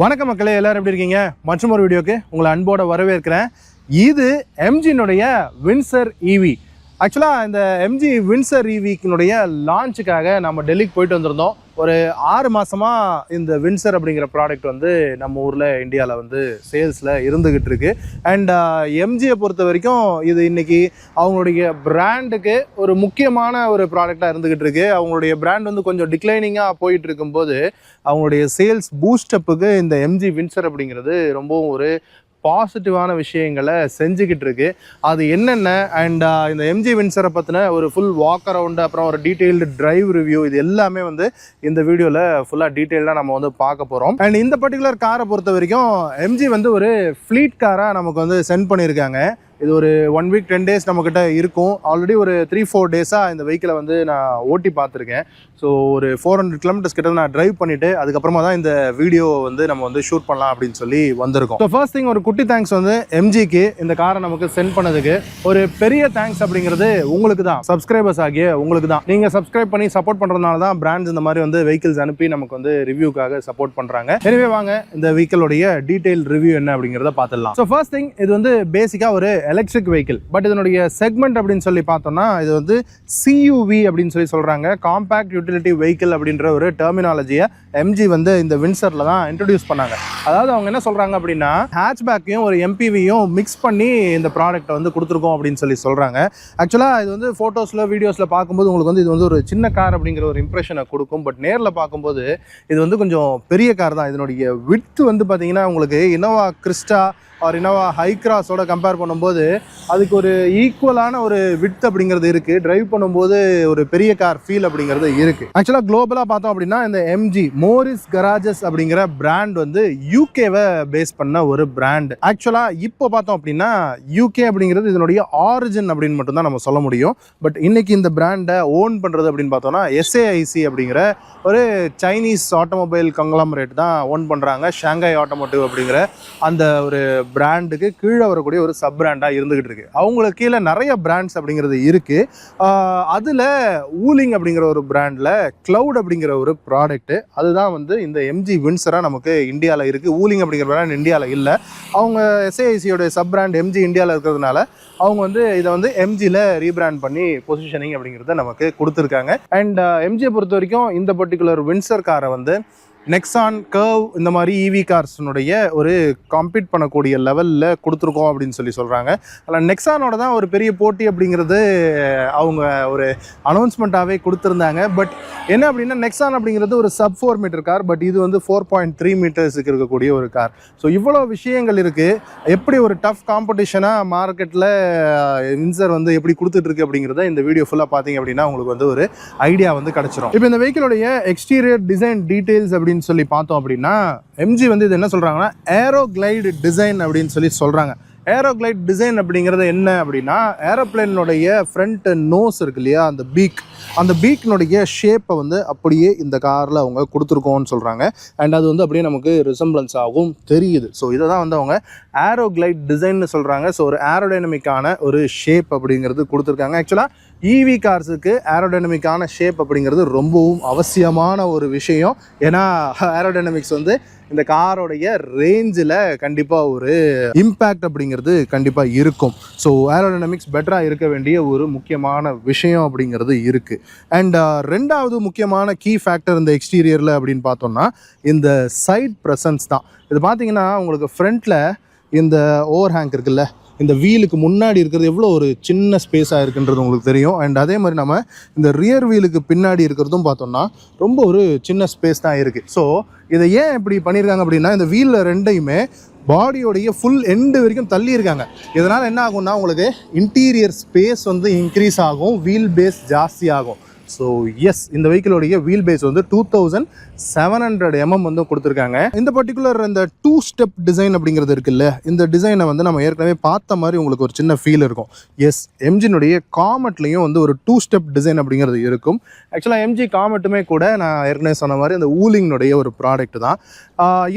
வணக்கம் மக்களே, எல்லாரும் எப்படி இருக்கீங்க? மற்றும் ஒரு வீடியோக்கு உங்களை அன்போட வரவேற்கிறேன். இது எம்ஜினுடைய வின்சர் ஈவி. ஆக்சுவலாக இந்த எம்ஜி வின்சர் ஈவிக்கினுடைய லான்ச்சுக்காக நம்ம டெல்லிக்கு போயிட்டு வந்திருந்தோம். ஒரு 6 மாதமாக இந்த வின்சர் அப்படிங்கிற ப்ராடக்ட் வந்து நம்ம ஊரில் இந்தியாவில் வந்து சேல்ஸில் இருந்துக்கிட்டு இருக்கு. அண்ட் எம்ஜியை பொறுத்த வரைக்கும் இது இன்னைக்கு அவங்களுடைய பிராண்டுக்கு ஒரு முக்கியமான ஒரு ப்ராடக்டாக இருந்துக்கிட்டு இருக்கு. அவங்களுடைய பிராண்ட் வந்து கொஞ்சம் டிக்ளைனிங்காக போயிட்டு இருக்கும்போது அவங்களுடைய சேல்ஸ் பூஸ்டப்புக்கு இந்த எம்ஜி வின்சர் அப்படிங்கிறது ரொம்பவும் ஒரு பாசிட்டிவான விஷயங்களை செஞ்சுக்கிட்டு இருக்கு. அது என்னென்ன அண்ட் இந்த எம்ஜி வின்சரை பற்றின ஒரு ஃபுல் வாக் அரவுண்டு, அப்புறம் ஒரு டீட்டெயில்டு டிரைவ் ரிவ்யூ, இது எல்லாமே வந்து இந்த வீடியோவில் ஃபுல்லாக டீட்டெயில்டாக நம்ம வந்து பார்க்க போகிறோம். அண்ட் இந்த பர்டிகுலர் காரை பொறுத்த வரைக்கும் எம்ஜி வந்து ஒரு ஃப்ளீட் காராக நமக்கு வந்து சென்ட் பண்ணியிருக்காங்க. இது ஒரு 1 வீக் 10 டேஸ் நம்மக்கிட்ட இருக்கும். ஆல்ரெடி ஒரு 3-4 டேஸாக இந்த வெஹிக்கிளை வந்து நான் ஓட்டி பார்த்துருக்கேன். ஸோ ஒரு 400 கிலோமீட்டர்ஸ் கிட்ட நான் டிரைவ் பண்ணிவிட்டு அதுக்கப்புறமா தான் இந்த வீடியோ வந்து நம்ம வந்து ஷூட் பண்ணலாம் அப்படின்னு சொல்லி வந்திருக்கோம். ஸோ ஃபர்ஸ்ட் திங், ஒரு குட்டி தேங்க்ஸ் வந்து எம்ஜிக்கு இந்த காரை நமக்கு சென்ட் பண்ணதுக்கு. ஒரு பெரிய தேங்க்ஸ் அப்படிங்கிறது உங்களுக்கு தான், சப்ஸ்கிரைபர்ஸ் ஆகிய உங்களுக்கு தான். நீங்கள் சப்ஸ்கிரைப் பண்ணி சப்போர்ட் பண்ணுறதுனால தான் பிராண்ட்ஸ் இந்த மாதிரி வந்து வெஹிக்கிள்ஸ் அனுப்பி நமக்கு வந்து ரிவ்யூக்காக சப்போர்ட் பண்ணுறாங்க. எனவே வாங்க இந்த வெஹிக்கிளோடைய டீட்டெயில் ரிவ்யூ என்ன அப்படிங்கிறத பார்த்துடலாம். ஸோ ஃபர்ஸ்ட் திங், இது வந்து பேசிக்காக ஒரு எலக்ட்ரிக் வெஹிக்கிள். பட் இதனுடைய செக்மெண்ட் அப்படின்னு சொல்லி பார்த்தோம்னா இது வந்து சியூவி அப்படின்னு சொல்லி சொல்கிறாங்க. காம்பேக்ட் யூட்டிலிட்டி வெஹிக்கிள் அப்படின்ற ஒரு டெர்மினாலஜியை எம்ஜி வந்து இந்த வின்சரில் தான் இன்ட்ரடியூஸ் பண்ணாங்க. அதாவது அவங்க என்ன சொல்கிறாங்க அப்படின்னா ஹேட்ச்பேக்கையும் ஒரு எம்பிவியும் மிக்ஸ் பண்ணி இந்த ப்ராடக்ட்டை வந்து கொடுத்துருக்கோம் அப்படின்னு சொல்லி சொல்கிறாங்க. ஆக்சுவலாக இது வந்து ஃபோட்டோஸில் வீடியோஸில் பார்க்கும்போது உங்களுக்கு வந்து இது வந்து ஒரு சின்ன கார் அப்படிங்கிற ஒரு இம்ப்ரெஷனை கொடுக்கும். பட் நேரில் பார்க்கும்போது இது வந்து கொஞ்சம் பெரிய கார் தான். இதனுடைய விட்த் வந்து பார்த்தீங்கன்னா உங்களுக்கு இனோவா கிறிஸ்டா ஆர் இனோவா ஹைக்ராஸோட கம்பேர் பண்ணும்போது அதுக்கு ஒரு ஈக்குவலான ஒரு விட்த் அப்படிங்கிறது இருக்குது. டிரைவ் பண்ணும்போது ஒரு பெரிய கார் ஃபீல் அப்படிங்கிறது இருக்குது. ஆக்சுவலாக குளோபலாக பார்த்தோம் அப்படின்னா இந்த எம்ஜி மோரிஸ் கராஜஸ் அப்படிங்கிற பிராண்ட் வந்து யூகேவை பேஸ் பண்ண ஒரு பிராண்ட். ஆக்சுவலாக இப்போ பார்த்தோம் அப்படின்னா யூகே அப்படிங்கிறது இதனுடைய ஆரிஜின் அப்படின்னு மட்டும்தான் நம்ம சொல்ல முடியும். பட் இன்னைக்கு இந்த பிராண்டை ஓன் பண்ணுறது அப்படின்னு பார்த்தோம்னா SAIC அப்படிங்கிற ஒரு சைனீஸ் ஆட்டோமொபைல் கங்க்ளாமரேட் தான் ஓன் பண்ணுறாங்க. ஷாங்காய் ஆட்டோமோட்டிவ் அப்படிங்கிற அந்த ஒரு பிராண்டுக்கு கீழே வரக்கூடிய ஒரு சப் பிராண்டாக இருந்துகிட்டு இருக்கு. அவங்களுக்கு கீழே நிறைய பிராண்ட்ஸ் அப்படிங்கிறது இருக்கு. அதில் ஊலிங் அப்படிங்கிற ஒரு பிராண்டில் கிளவுட் அப்படிங்கிற ஒரு ப்ராடக்ட் அதுதான் வந்து இந்த எம்ஜி வின்சராக நமக்கு இந்தியாவில் இருக்குது. ஊலிங் அப்படிங்கிற பிராண்ட் இந்தியாவில் இல்லை. அவங்க SAICயோட சப் பிராண்ட் எம்ஜி இந்தியாவில் இருக்கிறதுனால அவங்க வந்து இதை வந்து எம்ஜியில் ரீபிராண்ட் பண்ணி பொசிஷனிங் அப்படிங்கிறத நமக்கு கொடுத்துருக்காங்க. அண்ட் எம்ஜியை பொறுத்த வரைக்கும் இந்த பர்டிகுலர் வின்சர் காரை வந்து நெக்ஸான் கர்வ் இந்த மாதிரி EV கார்ஸினுடைய ஒரு காம்பீட் பண்ணக்கூடிய லெவலில் கொடுத்துருக்கோம் அப்படின்னு சொல்லி சொல்கிறாங்க. அதில் நெக்ஸானோட தான் ஒரு பெரிய போட்டி அப்படிங்கிறது அவங்க ஒரு அனௌன்ஸ்மெண்ட்டாகவே கொடுத்துருந்தாங்க. பட் என்ன அப்படின்னா நெக்ஸான் அப்படிங்கிறது ஒரு sub 4 மீட்டர் கார், பட் இது வந்து 4.3 மீட்டர்ஸுக்கு இருக்கக்கூடிய ஒரு கார். ஸோ இவ்வளோ விஷயங்கள் இருக்குது. எப்படி ஒரு டஃப் காம்படிஷனாக மார்க்கெட்டில் வின்சர் வந்து எப்படி கொடுத்துட்ருக்கு அப்படிங்கிறத இந்த வீடியோ ஃபுல்லாக பார்த்தீங்க அப்படின்னா உங்களுக்கு வந்து ஒரு ஐடியா வந்து கிடச்சிரும். இப்போ இந்த வெஹிக்கிளோடைய எக்ஸ்டீரியர் டிசைன் டீட்டெயில்ஸ் அப்படின்னு சொல்லி பார்த்தோம் அப்படின்னா எம்ஜி வந்து இது என்ன சொல்றாங்கன்னா ஏரோகிளைடு டிசைன் அப்படின்னு சொல்லி சொல்றாங்க. ஏரோகிளைட் டிசைன் அப்படிங்கிறது என்ன அப்படின்னா ஏரோப்ளேனுடைய ஃப்ரண்ட் நோஸ் இருக்கு இல்லையா, அந்த பீக்னுடைய ஷேப்பை வந்து அப்படியே இந்த காரில் அவங்க கொடுத்துருக்கோன்னு சொல்கிறாங்க. அண்ட் அது வந்து அப்படியே நமக்கு ரிசம்பிளன்ஸ் ஆகும் தெரியுது. ஸோ இதை தான் வந்து அவங்க ஏரோகிளைட் டிசைன்னு சொல்கிறாங்க. ஸோ ஒரு ஏரோடைனமிக்கான ஒரு ஷேப் அப்படிங்கிறது கொடுத்துருக்காங்க. ஆக்சுவலாக EV கார்ஸுக்கு ஏரோடைனமிக்கான ஷேப் அப்படிங்கிறது ரொம்பவும் அவசியமான ஒரு விஷயம். ஏன்னா ஏரோடைனமிக்ஸ் வந்து இந்த காரோடைய ரேஞ்சில் கண்டிப்பாக ஒரு இம்பேக்ட் அப்படிங்கிறது கண்டிப்பாக இருக்கும். ஸோ ஏரோடைனமிக்ஸ் பெட்டராக இருக்க வேண்டிய ஒரு முக்கியமான விஷயம் அப்படிங்கிறது இருக்குது. அண்ட் ரெண்டாவது முக்கியமான கீ ஃபேக்டர் இந்த எக்ஸ்டீரியரில் அப்படின்னு பார்த்தோம்னா இந்த சைட் ப்ரெசன்ஸ் தான். இது பார்த்தீங்கன்னா உங்களுக்கு ஃப்ரண்ட்டில் இந்த ஓவர் ஹேங்க் இருக்குல்ல, இந்த வீலுக்கு முன்னாடி இருக்கிறது எவ்வளோ ஒரு சின்ன ஸ்பேஸாக இருக்குன்றது உங்களுக்கு தெரியும். அண்ட் அதே மாதிரி நம்ம இந்த ரியர் வீலுக்கு பின்னாடி இருக்கிறதும் பார்த்தோம்னா ரொம்ப ஒரு சின்ன ஸ்பேஸ் தான் இருக்குது. ஸோ இதை ஏன் இப்படி பண்ணியிருக்காங்க அப்படின்னா இந்த வீலில் ரெண்டையுமே பாடியோடைய ஃபுல் எண்டு வரைக்கும் தள்ளி இருக்காங்க. இதனால் என்ன ஆகும்னா உங்களுக்கு இன்டீரியர் ஸ்பேஸ் வந்து இன்க்ரீஸ் ஆகும், வீல் பேஸ் ஜாஸ்தி ஆகும். ஸோ எஸ், இந்த வெஹிக்கிளோடைய வீல் பேஸ் வந்து 2700 mm வந்து கொடுத்துருக்காங்க. இந்த பர்டிகுலர் இந்த 2 ஸ்டெப் டிசைன் அப்படிங்கிறது இருக்குல்ல, இந்த டிசைனை வந்து நம்ம ஏற்கனவே பார்த்த மாதிரி உங்களுக்கு ஒரு சின்ன ஃபீல் இருக்கும். எஸ், எம்ஜினுடைய காமெட்லேயும் வந்து ஒரு 2 ஸ்டெப் டிசைன் அப்படிங்கிறது இருக்கும். ஆக்சுவலாக எம்ஜி காமெட்டுமே கூட நான் ஏற்கனவே சொன்ன மாதிரி இந்த ஊலிங்னுடைய ஒரு ப்ராடக்ட் தான்.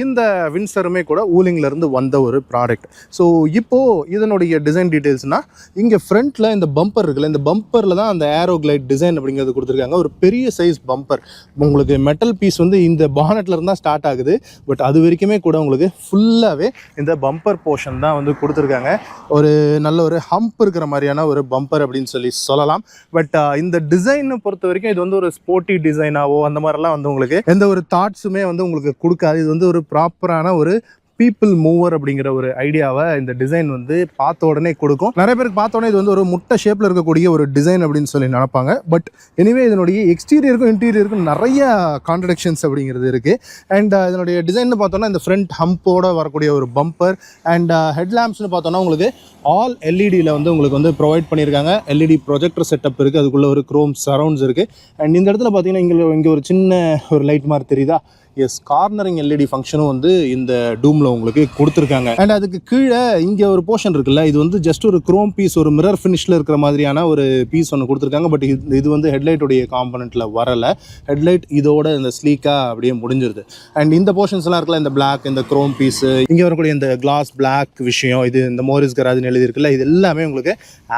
இந்த வின்சருமே கூட ஊலிங்லேருந்து வந்த ஒரு ப்ராடக்ட். ஸோ இப்போது இதனுடைய டிசைன் டீட்டெயில்ஸ்னால் இங்கே ஃப்ரண்ட்டில் இந்த பம்பர் இருக்குல்ல, இந்த பம்பரில் தான் அந்த ஏரோகிளைட் டிசைன் அப்படிங்கிறது கொடுத்துருக்காங்க. ஒரு பெரிய சைஸ் பம்பர், உங்களுக்கு மெட்டல் பீஸ் வந்து வந்து இந்த பானட்ல இருந்தால் ஸ்டார்ட் ஆகுது. பட் அது வரைக்குமே கூட உங்களுக்கு ஃபுல்லாகவே இந்த பம்பர் போர்ஷன் தான் வந்து கொடுத்துருக்காங்க. ஒரு நல்ல ஒரு ஹம்ப் இருக்கிற மாதிரியான ஒரு பம்பர் அப்படின்னு சொல்லலாம். பட் இந்த டிசைனை பொறுத்த வரைக்கும் இது வந்து ஒரு ஸ்போர்ட்டி டிசைனாவோ அந்த மாதிரிலாம் வந்து உங்களுக்கு எந்த ஒரு தாட்ஸுமே வந்து உங்களுக்கு கொடுக்காது. இது வந்து ஒரு ப்ராப்பரான ஒரு பீப்புள் மூவர் அப்படிங்கிற ஒரு ஐடியாவை இந்த டிசைன் வந்து பார்த்த உடனே கொடுக்கும். நிறைய பேருக்கு பார்த்த உடனே இது வந்து ஒரு முட்டை ஷேப்பில் இருக்கக்கூடிய ஒரு டிசைன் அப்படின்னு சொல்லி நினைப்பாங்க. பட் எனிவே இதனுடைய எக்ஸ்டீரியருக்கும் இன்டீரியருக்கும் நிறைய கான்ட்ரடிக்ஷன்ஸ் அப்படிங்கிறது இருக்குது. அண்ட் இதனுடைய டிசைன் பார்த்தோன்னா இந்த ஃப்ரண்ட் ஹம்போட வரக்கூடிய ஒரு பம்பர் அண்ட் ஹெட்லாம்ப்ஸ்னு பார்த்தோன்னா உங்களுக்கு ஆல் எல்இடியில் வந்து உங்களுக்கு வந்து ப்ரொவைட் பண்ணியிருக்காங்க. எல்இடி ப்ரொஜெக்டர் செட்டப் இருக்குது. அதுக்குள்ளே ஒரு க்ரோம் சரவுண்ட்ஸ் இருக்குது. அண்ட் இந்த இடத்துல பார்த்தீங்கன்னா இங்கே ஒரு சின்ன ஒரு லைட் மாதிரி தெரியுதா? எஸ், கார்னரிங் எல்இடி ஃபங்க்ஷனும் வந்து இந்த டூமில் உங்களுக்கு கொடுத்துருக்காங்க. அண்ட் அதுக்கு கீழே இங்கே ஒரு போர்ஷன் இருக்குல்ல, இது வந்து ஜஸ்ட் ஒரு க்ரோம் பீஸ், ஒரு மிரர் ஃபினிஷில் இருக்கிற மாதிரியான ஒரு பீஸ் ஒன்று கொடுத்துருக்காங்க. பட் இது வந்து ஹெட்லைட்டுடைய காம்பனண்ட்டில் வரலை. ஹெட்லைட் இதோட இந்த ஸ்லீக்காக அப்படியே முடிஞ்சிருது. அண்ட் இந்த போர்ஷன்ஸ்லாம் இருக்குல்ல, இந்த பிளாக், இந்த க்ரோம் பீஸு, இங்கே வரக்கூடிய இந்த கிளாஸ் பிளாக் விஷயம், இது இந்த மோரிஸ் கராஜ்னு எழுதியிருக்குல்ல, இது எல்லாமே உங்களுக்கு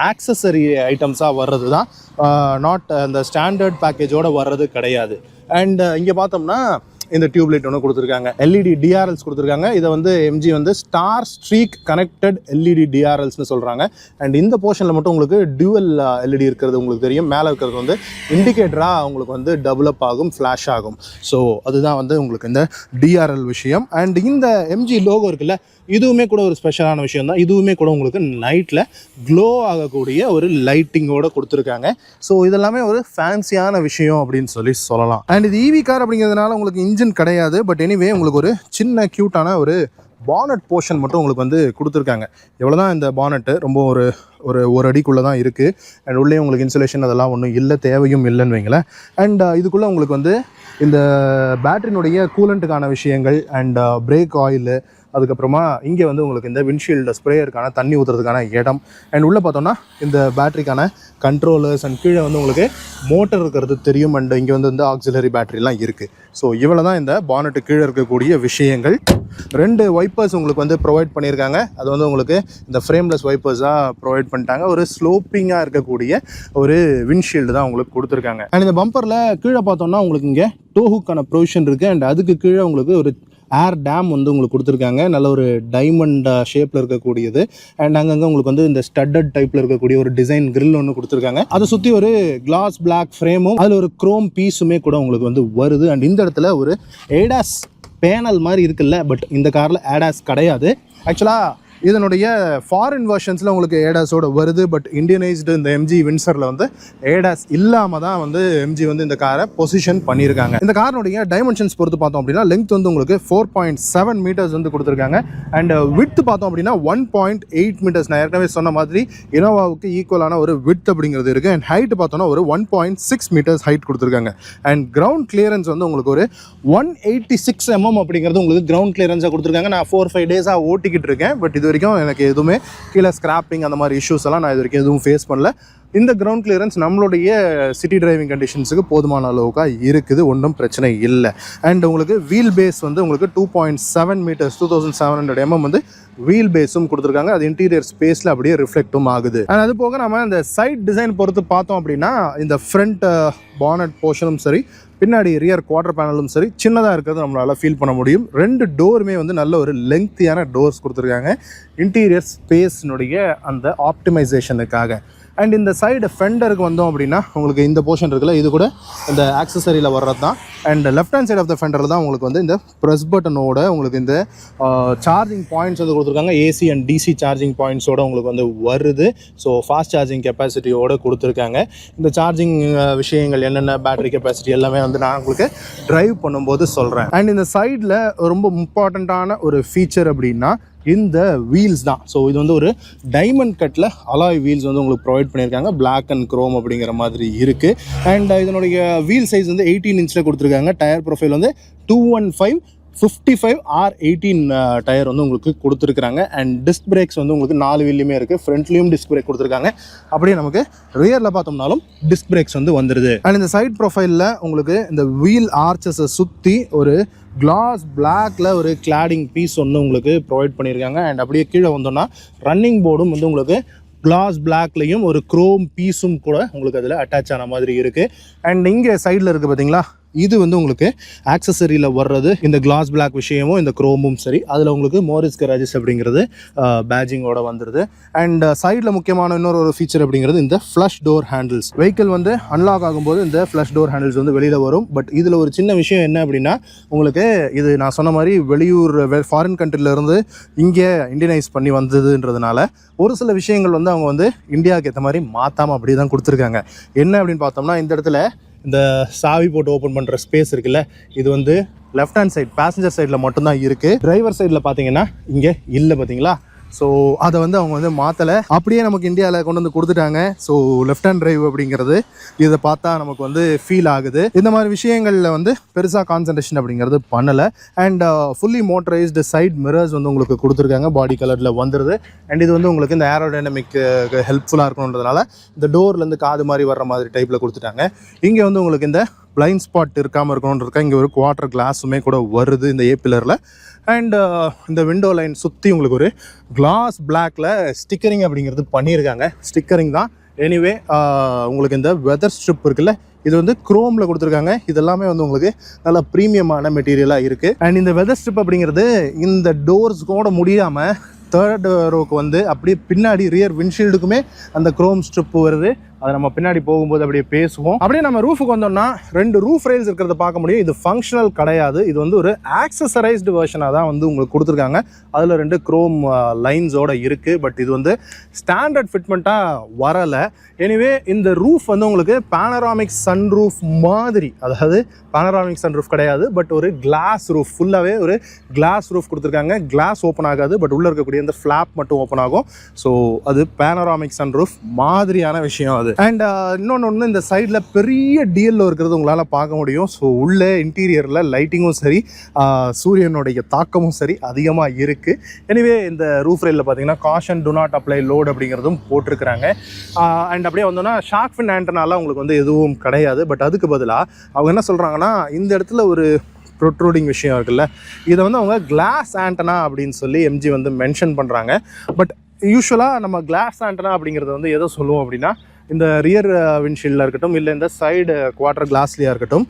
ஆக்சசரி ஐட்டம்ஸாக வர்றது தான். நாட் அந்த ஸ்டாண்டர்ட் பேக்கேஜோடு வர்றது கிடையாது. அண்ட் இங்கே பார்த்தோம்னா இந்த டியூப்லைட் ஒன்று கொடுத்துருக்காங்க. எல்இடி டிஆர்எல்ஸ் கொடுத்துருக்காங்க. இதை வந்து எம்ஜி வந்து ஸ்டார் ஸ்ட்ரீக் கனெக்டட் எல்இடி டிஆர்எல்ஸ்னு சொல்கிறாங்க. அண்ட் இந்த போர்ஷனில் மட்டும் உங்களுக்கு டியூவல் எல்இடி இருக்கிறது உங்களுக்கு தெரியும். மேலே இருக்கிறது வந்து இண்டிகேட்டராக உங்களுக்கு வந்து டெவலப் ஆகும், ஃப்ளாஷ் ஆகும். ஸோ அதுதான் வந்து உங்களுக்கு இந்த டிஆர்எல் விஷயம். அண்ட் இந்த எம்ஜி லோகோ இருக்குல்ல, இதுவுமே கூட ஒரு ஸ்பெஷலான விஷயம் தான். இதுவுமே கூட உங்களுக்கு நைட்டில் க்ளோ ஆகக்கூடிய ஒரு லைட்டிங்கோடு கொடுத்துருக்காங்க. ஸோ இதெல்லாமே ஒரு ஃபேன்சியான விஷயம் அப்படின்னு சொல்லலாம். அண்ட் இது ஈவி கார் அப்படிங்கிறதுனால உங்களுக்கு இன்ஜின் கிடையாது. பட் எனிவே உங்களுக்கு ஒரு சின்ன க்யூட்டான ஒரு பானட் போர்ஷன் மட்டும் உங்களுக்கு வந்து கொடுத்துருக்காங்க. எவ்வளோ தான் இந்த பானட்டு ரொம்ப ஒரு அடிக்குள்ளே தான் இருக்குது. அண்ட் உள்ளே உங்களுக்கு இன்சுலேஷன் அதெல்லாம் ஒன்றும் இல்லை, தேவையும் இல்லைன்னு வைங்களேன். அண்ட் இதுக்குள்ளே உங்களுக்கு வந்து இந்த பேட்டரியினுடைய கூலண்ட்டுக்கான விஷயங்கள் அண்ட் பிரேக் ஆயிலு, அதுக்கப்புறமா இங்கே வந்து உங்களுக்கு இந்த விண்ட்ஷீல்டு ஸ்ப்ரேயருக்கான தண்ணி ஊற்றுறதுக்கான இடம், அண்ட் உள்ளே பார்த்தோன்னா இந்த பேட்டரிக்கான கண்ட்ரோலர்ஸ், அண்ட் கீழே வந்து உங்களுக்கு மோட்டர் இருக்கிறது தெரியும். அண்ட் இங்கே வந்து இந்த ஆக்சிலரி பேட்டரிலாம் இருக்குது. ஸோ இவ்வளோ தான் இந்த பானட்டு கீழே இருக்கக்கூடிய விஷயங்கள். 2 வைப்பர்ஸ் உங்களுக்கு வந்து ப்ரொவைட் பண்ணியிருக்காங்க. அது வந்து உங்களுக்கு இந்த ஃப்ரேம்லெஸ் வைப்பர்ஸாக ப்ரொவைட் பண்ணிட்டாங்க. ஒரு ஸ்லோப்பிங்காக இருக்கக்கூடிய ஒரு விண்ட்ஷீல்டு தான் உங்களுக்கு கொடுத்துருக்காங்க. அண்ட் இந்த பம்பரில் கீழே பார்த்தோம்னா உங்களுக்கு இங்கே டோஹுக்கான ப்ரொவிஷன் இருக்குது. அண்ட் அதுக்கு கீழே உங்களுக்கு ஒரு ஏர் டேம் வந்து உங்களுக்கு கொடுத்துருக்காங்க. நல்ல ஒரு டைமண்ட் ஷேப்பில் இருக்கக்கூடியது. அண்ட் அங்கங்கே உங்களுக்கு வந்து இந்த ஸ்டட்டட் டைப்பில் இருக்கக்கூடிய ஒரு டிசைன் கிரில் ஒன்று கொடுத்துருக்காங்க. அதை சுற்றி ஒரு கிளாஸ் பிளாக் ஃப்ரேமும் அதில் ஒரு க்ரோம் பீஸுமே கூட உங்களுக்கு வந்து வருது. அண்ட் இந்த இடத்துல ஒரு ஏடாஸ் பேனல் மாதிரி இருக்குல்ல, பட் இந்த காரில் ஏடாஸ் கிடையாது. ஆக்சுவலாக இதனுடைய ஃபாரின் வெர்ஷன்ஸில் உங்களுக்கு ஏடாஸோட வருது. பட் இண்டியனைஸ்டு இந்த எம்ஜி வின்சரில் வந்து ஏடாஸ் இல்லாமல் தான் வந்து எம்ஜி வந்து இந்த காரை பொசிஷன் பண்ணியிருக்காங்க. இந்த காரினுடைய டைமென்ஷன்ஸ் பொறுத்து பார்த்தோம் அப்படின்னா லெங்த் வந்து உங்களுக்கு 4.7 மீட்டர்ஸ் வந்து கொடுத்துருக்காங்க. அண்ட் விட்த் பார்த்தோம் அப்படின்னா 1.8 மீட்டர்ஸ். நான் ஏற்கனவே சொன்ன மாதிரி இனோவாவுக்கு ஈக்குவலான ஒரு விட்த் அப்படிங்கிறது இருக்குது. அண்ட் ஹைட் பார்த்தோன்னா ஒரு 1.6 மீட்டர்ஸ் ஹைட் கொடுத்துருக்காங்க. அண்ட் கிரவுண்ட் கிளியரன்ஸ் வந்து உங்களுக்கு ஒரு 186 mm அப்படிங்கிறது உங்களுக்கு கிரவுண்ட் கிளியரன்ஸாக கொடுத்துருக்காங்க. நான் 4-5 டேஸாக ஓட்டிக்கிட்டு இருக்கேன். பட் இது வரைக்கும் எனக்கு எதுவுமே கீழே ஸ்கிராப்பிங் அந்த மாதிரி இஷ்யூஸ் எல்லாம் நான் இது வரைக்கும் எதுவும் ஃபேஸ் பண்ணல. இந்த கிரவுண்ட் கிளியரன்ஸ் நம்மளுடைய சிட்டி டிரைவிங் கண்டிஷன்ஸுக்கு போதுமான அளவுக்காக இருக்குது, ஒன்றும் பிரச்சனை இல்லை. அண்ட் உங்களுக்கு வீல் பேஸ் வந்து உங்களுக்கு 2.7 மீட்டர்ஸ் 2700 mm வந்து வீல் பேஸும் கொடுத்துருக்காங்க. அது இன்டீரியர் ஸ்பேஸில் அப்படியே ரிஃப்ளெக்டும் ஆகுது. அண்ட் அது போக நம்ம இந்த சைட் டிசைன் பொறுத்து பார்த்தோம் அப்படின்னா இந்த ஃப்ரண்ட் பானட் போர்ஷனும் சரி, பின்னாடி ரியர் குவார்டர் பேனலும் சரி சின்னதாக இருக்கிறது நம்மளால் ஃபீல் பண்ண முடியும். 2 டோருமே வந்து நல்ல ஒரு லெங்க்தியான டோர்ஸ் கொடுத்துருக்காங்க இன்டீரியர் ஸ்பேஸ்னுடைய அந்த ஆப்டிமைசேஷனுக்காக. அண்ட் இந்த சைடு ஃபெண்டருக்கு வந்தோம் அப்படின்னா உங்களுக்கு இந்த போர்ஷன் இருக்குல்ல, இது கூட இந்த ஆக்சசரியில் வர்றது தான். And left hand side of the ஃபெண்டரில் தான் உங்களுக்கு வந்து இந்த ப்ரெஸ் பட்டனோட உங்களுக்கு இந்த சார்ஜிங் பாயிண்ட்ஸ் வந்து கொடுத்துருக்காங்க. ஏசி அண்ட் டிசி சார்ஜிங் பாயிண்ட்ஸோட உங்களுக்கு வந்து வருது. ஸோ ஃபாஸ்ட் சார்ஜிங் கெப்பாசிட்டியோடு கொடுத்துருக்காங்க. இந்த சார்ஜிங் விஷயங்கள் என்னென்ன பேட்டரி கெப்பாசிட்டி எல்லாமே வந்து நான் உங்களுக்கு ட்ரைவ் பண்ணும்போது சொல்கிறேன். அண்ட் இந்த சைடில் ரொம்ப இம்பார்ட்டண்ட்டான ஒரு ஃபீச்சர் அப்படின்னா இந்த வீல்ஸ் தான். ஸோ இது வந்து ஒரு டைமண்ட் கட்டில் அலாய் வீல்ஸ் வந்து உங்களுக்கு ப்ரொவைட் பண்ணியிருக்காங்க. பிளாக் அண்ட் க்ரோம் அப்படிங்கிற மாதிரி இருக்குது. அண்ட் இதனுடைய வீல் சைஸ் வந்து 18 இன்ச்சில் கொடுத்துருக்காங்க. டயர் ப்ரொஃபைல் வந்து 215/55R18 டயர் வந்து உங்களுக்கு கொடுத்துருக்காங்க. அண்ட் டிஸ்க் பிரேக்ஸ் வந்து உங்களுக்கு 4 வீல்லையுமே இருக்குது. ஃப்ரண்ட்லேயும் டிஸ்க் பிரேக் கொடுத்துருக்காங்க. அப்படியே நமக்கு ரியரில் பார்த்தோம்னாலும் டிஸ்க் பிரேக்ஸ் வந்து வந்துடுது. அண்ட் இந்த சைட் ப்ரொஃபைலில் உங்களுக்கு இந்த வீல் ஆர்ச்சஸை சுற்றி ஒரு கிளாஸ் பிளாக்ல ஒரு கிளாடிங் பீஸ் ஒன்று உங்களுக்கு ப்ரொவைட் பண்ணியிருக்காங்க. அண்ட் அப்படியே கீழே வந்தோம்னா ரன்னிங் போர்டும் வந்து உங்களுக்கு கிளாஸ் பிளாக்லையும் ஒரு க்ரோம் பீஸும் கூட உங்களுக்கு அதில் அட்டாச் ஆன மாதிரி இருக்குது. அண்ட் இங்கே சைடில் இருக்குது பார்த்தீங்களா, இது வந்து உங்களுக்கு ஆக்சசரியில் வர்றது இந்த கிளாஸ் பிளாக் விஷயமும் இந்த குரோமும் சரி, அதில் உங்களுக்கு மோரிஸ் கராஜஸ் அப்படிங்கிறது பேஜிங்கோட வந்துடுது. அண்ட் சைடில் முக்கியமான இன்னொரு ஃபீச்சர் அப்படிங்கிறது இந்த ஃப்ளஷ் டோர் ஹேண்டில்ஸ். வெஹிக்கிள் வந்து அன்லாக் ஆகும்போது இந்த ஃப்ளஷ் டோர் ஹேண்டில்ஸ் வந்து வெளியில் வரும். பட் இதில் ஒரு சின்ன விஷயம் என்ன அப்படின்னா, உங்களுக்கு இது நான் சொன்ன மாதிரி வெளியூர் ஃபாரின் கண்ட்ரிலேருந்து இங்கே இண்டியனைஸ் பண்ணி வந்ததுன்றதுனால ஒரு சில விஷயங்கள் வந்து அவங்க வந்து இந்தியாவுக்கு ஏற்ற மாதிரி மாற்றாமல் அப்படி தான் கொடுத்துருக்காங்க. என்ன அப்படின்னு பார்த்தோம்னா, இந்த இடத்துல இந்த சாவி போட்டு ஓப்பன் பண்ணுற ஸ்பேஸ் இருக்குல்ல, இது வந்து லெஃப்ட் ஹேண்ட் சைட் பேசஞ்சர் சைடில் மட்டும்தான் இருக்குது. டிரைவர் சைடில் பார்த்தீங்கன்னா இங்கே இல்லை, பார்த்தீங்களா? ஸோ அதை வந்து அவங்க வந்து மாற்றலை, அப்படியே நமக்கு இந்தியாவில் கொண்டு வந்து கொடுத்துட்டாங்க. ஸோ லெஃப்ட் ஹேண்ட் டிரைவ் அப்படிங்கிறது இதை பார்த்தா நமக்கு வந்து ஃபீல் ஆகுது. இந்த மாதிரி விஷயங்களில் வந்து பெருசாக கான்சன்ட்ரேஷன் அப்படிங்கிறது பண்ணலை. And fully motorised side mirrors வந்து உங்களுக்கு கொடுத்துருக்காங்க, பாடி கலரில் வந்துடுது. அண்ட் இது வந்து உங்களுக்கு இந்த ஏரோடைனமிக் ஹெல்ப்ஃபுல்லாக இருக்கணுன்றதுனால இந்த டோர்லேருந்து காது மாதிரி வர்ற மாதிரி டைப்பில் கொடுத்துட்டாங்க. இங்கே வந்து உங்களுக்கு இந்த பிளைண்ட் ஸ்பாட் இருக்காமல் இருக்கணுன்றதுக்காக இங்கே ஒரு குவார்டர் கிளாஸுமே கூட வருது இந்த ஏ பில்லரில். அண்ட் இந்த விண்டோ லைன் சுற்றி உங்களுக்கு ஒரு கிளாஸ் பிளாக்ல ஸ்டிக்கரிங் அப்படிங்கிறது பண்ணியிருக்காங்க. ஸ்டிக்கரிங் தான். எனிவே உங்களுக்கு இந்த வெதர் ஸ்ட்ரிப் இருக்குல்ல, இது வந்து குரோமில் கொடுத்துருக்காங்க. இதெல்லாமே வந்து உங்களுக்கு நல்ல ப்ரீமியமான மெட்டீரியலாக இருக்குது. அண்ட் இந்த வெதர் ஸ்ட்ரிப் அப்படிங்கிறது இந்த டோர்ஸ் கூட முடியாமல் தேர்ட் ரோக்கு வந்து அப்படியே பின்னாடி ரியர் விண்ட்ஷீல்டுக்குமே அந்த குரோம் ஸ்ட்ரிப் வருது. அதை நம்ம பின்னாடி போகும்போது அப்படியே பேசுவோம். அப்படியே நம்ம ரூஃபுக்கு வந்தோம்னா 2 ரூஃப் ரெயில்ஸ் இருக்கிறத பார்க்க முடியும். இது ஃபங்க்ஷனல் கிடையாது, இது வந்து ஒரு ஆக்சசரைஸ்டு வெர்ஷனாக தான் வந்து உங்களுக்கு கொடுத்துருக்காங்க. அதில் 2 குரோம் லைன்ஸோட இருக்குது. பட் இது வந்து ஸ்டாண்டர்ட் ஃபிட்மெண்ட்டாக வரலை. எனிவே இந்த ரூஃப் வந்து உங்களுக்கு பேனராமிக் சன் ரூஃப் மாதிரி, அதாவது பேனராமிக் சன் ரூஃப் கிடையாது, பட் ஒரு கிளாஸ் ரூஃப், ஃபுல்லாகவே ஒரு கிளாஸ் ரூஃப் கொடுத்துருக்காங்க. கிளாஸ் ஓப்பன் ஆகாது, பட் உள்ளே இருக்கக்கூடிய இந்த ஃப்ளாப் மட்டும் ஓப்பன் ஆகும். ஸோ அது பேனராமிக் சன் ரூஃப் மாதிரியான விஷயம் அது. அண்ட் இன்னொன்று இந்த சைடில் பெரிய டிஎல்ஓ இருக்கிறது உங்களால் பார்க்க முடியும். ஸோ உள்ளே இன்டீரியரில் லைட்டிங்கும் சரி, சூரியனுடைய தாக்கமும் சரி அதிகமாக இருக்குது. எனிவே இந்த ரூஃப் ரயிலில் பார்த்தீங்கன்னா caution to not apply load அப்படிங்கிறதும் போட்டிருக்கிறாங்க. அண்ட் அப்படியே வந்தோன்னா ஷார்க் ஃபின் ஆண்டனால உங்களுக்கு வந்து எதுவும் கிடையாது. பட் அதுக்கு பதிலாக அவங்க என்ன சொல்கிறாங்கன்னா, இந்த இடத்துல ஒரு ப்ரொட்ரூடிங் விஷயம் இருக்குல்ல, இதை வந்து அவங்க கிளாஸ் ஆண்டனா அப்படின்னு சொல்லி எம்ஜி வந்து மென்ஷன் பண்ணுறாங்க. பட் யூஸ்வலாக நம்ம கிளாஸ் ஆண்டனா அப்படிங்கிறத வந்து எதை சொல்லுவோம் அப்படின்னா, இந்த ரியர் விண்ட்ஷீல்டில் இருக்கட்டும், இல்லை இந்த சைடு குவார்டர் கிளாஸ்லேயாக இருக்கட்டும்,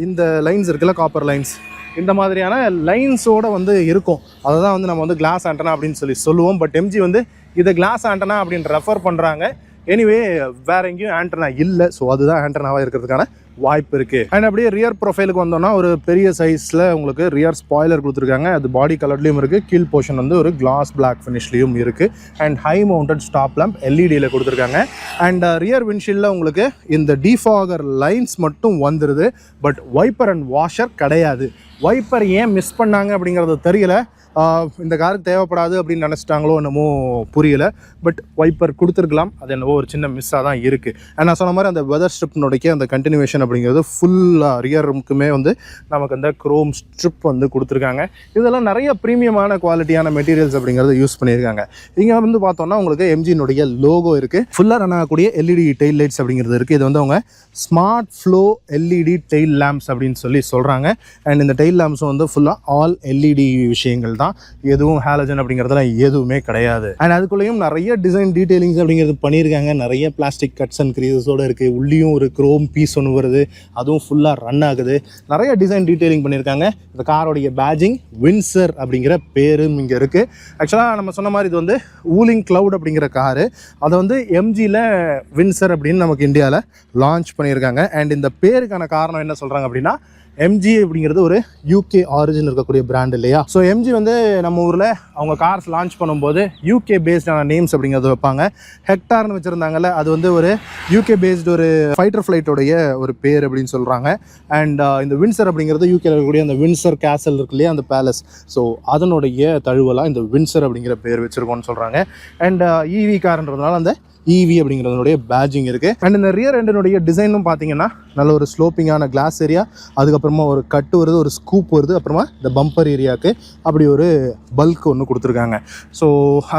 இந்த லைன்ஸ் இருக்குல்ல, காப்பர் லைன்ஸ், இந்த மாதிரியான லைன்ஸோடு வந்து இருக்கும். அதை தான் வந்து நம்ம வந்து கிளாஸ் ஆண்டனா அப்படின்னு சொல்லி சொல்லுவோம். பட் எம்ஜி வந்து இதை கிளாஸ் ஆண்டனா அப்படின்னு ரெஃபர் பண்ணுறாங்க. எனிவே வேறு எங்கேயும் ஆண்டனா இல்லை. ஸோ அதுதான் ஆண்டனாவாக இருக்கிறதுக்கான வாய்ப்பு இருக்குது. அண்ட் அப்படியே ரியர் ப்ரொஃபைலுக்கு வந்தோம்னா ஒரு பெரிய சைஸில் உங்களுக்கு ரியர் ஸ்பாய்லர் கொடுத்துருக்காங்க. அது பாடி கலர்லேயும் இருக்குது. கீழ் போர்ஷன் வந்து ஒரு கிளாஸ் பிளாக் ஃபினிஷ்லேயும் இருக்குது. And high mounted stop lamp எல்இடியில் கொடுத்துருக்காங்க. அண்ட் ரியர் விண்ட்ஷீல்டில் உங்களுக்கு இந்த டிஃபாகர் லைன்ஸ் மட்டும் வந்துடுது. பட் வைப்பர் அண்ட் வாஷர் கிடையாது. வைப்பர் ஏன் மிஸ் பண்ணாங்க அப்படிங்கிறது தெரியல. இந்த காருக்கு தேவைப்படாது அப்படின்னு நினச்சிட்டாங்களோ என்னமோ புரியல. பட் வைப்பர் கொடுத்துருக்கலாம், அது என்னவோ ஒரு சின்ன மிஸ்ஸாக தான் இருக்குது. அண்ட் நான் சொன்ன மாதிரி அந்த வெதர் ஸ்ட்ரிப்னுடைய அந்த கண்டினியூவேஷன் அப்படிங்கிறது ஃபுல்லாக ரியருக்குமே வந்து நமக்கு அந்த குரோம் ஸ்ட்ரிப் வந்து கொடுத்துருக்காங்க. இதெல்லாம் நிறைய ப்ரீமியமான குவாலிட்டியான மெட்டீரியல்ஸ் அப்படிங்கிறத யூஸ் பண்ணியிருக்காங்க. இங்கே வந்து பார்த்தோம்னா உங்களுக்கு எம்ஜினுடைய லோகோ இருக்குது. ஃபுல்லாக ரன் ஆகக்கூடிய எல்இடி டெயில் லைட்ஸ் அப்படிங்கிறது இருக்குது. இது வந்து அவங்க smart flow LED tail lamps அப்படின்னு சொல்லி சொல்கிறாங்க. அண்ட் இந்த டெயில் லேம்ப்ஸும் வந்து ஃபுல்லாக ஆல் எல்இடி விஷயங்கள் தான், எதுவும் ஹாலஜன் அப்படிங்கிறதுலாம் எதுவுமே கிடையாது. அண்ட் அதுக்குள்ளேயும் நிறைய டிசைன் டீடைலிங்ஸ் அப்படிங்கிறது பண்ணியிருக்காங்க. நிறைய பிளாஸ்டிக் கட்ஸ் அண்ட் க்ரீசஸோடு இருக்குது. உள்ளேயும் ஒரு குரோம் பீஸ் ஒன்று வருது, அதுவும் ஃபுல்லாக ரன் ஆகுது. நிறைய டிசைன் டீடைலிங் பண்ணியிருக்காங்க. இந்த காரோடைய பேஜிங் வின்சர் அப்படிங்கிற பேரும் இங்கே இருக்குது. ஆக்சுவலாக நம்ம சொன்ன மாதிரி இது வந்து ஊலிங் கிளவுட் அப்படிங்கிற காரு, அதை வந்து எம்ஜியில் வின்சர் அப்படின்னு நமக்கு இந்தியாவில் லான்ச் பண்ணியிருக்காங்க. அண்ட் இந்த பேருக்கான காரணம் என்ன சொல்கிறாங்க அப்படின்னா, எம்ஜி அப்படிங்கிறது ஒரு யூகே ஆரிஜின் இருக்கக்கூடிய பிராண்ட் இல்லையா. ஸோ எம்ஜி வந்து நம்ம ஊரில் அவங்க கார்ஸ் லான்ச் பண்ணும்போது யூகே பேஸ்டான நேம்ஸ் அப்படிங்கிறது வைப்பாங்க. ஹெக்டார்னு வச்சுருந்தாங்கல்ல, அது வந்து ஒரு யூகே பேஸ்டு ஒரு ஃபைட்டர் ஃப்ளைட்டோடைய ஒரு பேர் அப்படின்னு சொல்கிறாங்க. அண்ட் இந்த வின்சர் அப்படிங்கிறது யூகேல இருக்கக்கூடிய அந்த வின்சர் கேசல் இருக்கு இல்லையா, அந்த பேலஸ், ஸோ அதனுடைய தழுவலாக இந்த வின்சர் அப்படிங்கிற பேர் வச்சுருக்கோன்னு சொல்கிறாங்க. அண்ட் இவி கார்ன்றதுனால அந்த இவி அப்படிங்கிறதுனுடைய பேஜிங் இருக்குது. அண்ட் இந்த ரியர் எண்டினுடைய டிசைனும் பார்த்தீங்கன்னா நல்ல ஒரு ஸ்லோப்பிங்கான கிளாஸ் ஏரியா, அதுக்கப்புறமா ஒரு கட்டு வருது, ஒரு ஸ்கூப் வருது, அப்புறமா இந்த பம்பர் ஏரியாவுக்கு அப்படி ஒரு பல்க் ஒன்று கொடுத்துருக்காங்க. ஸோ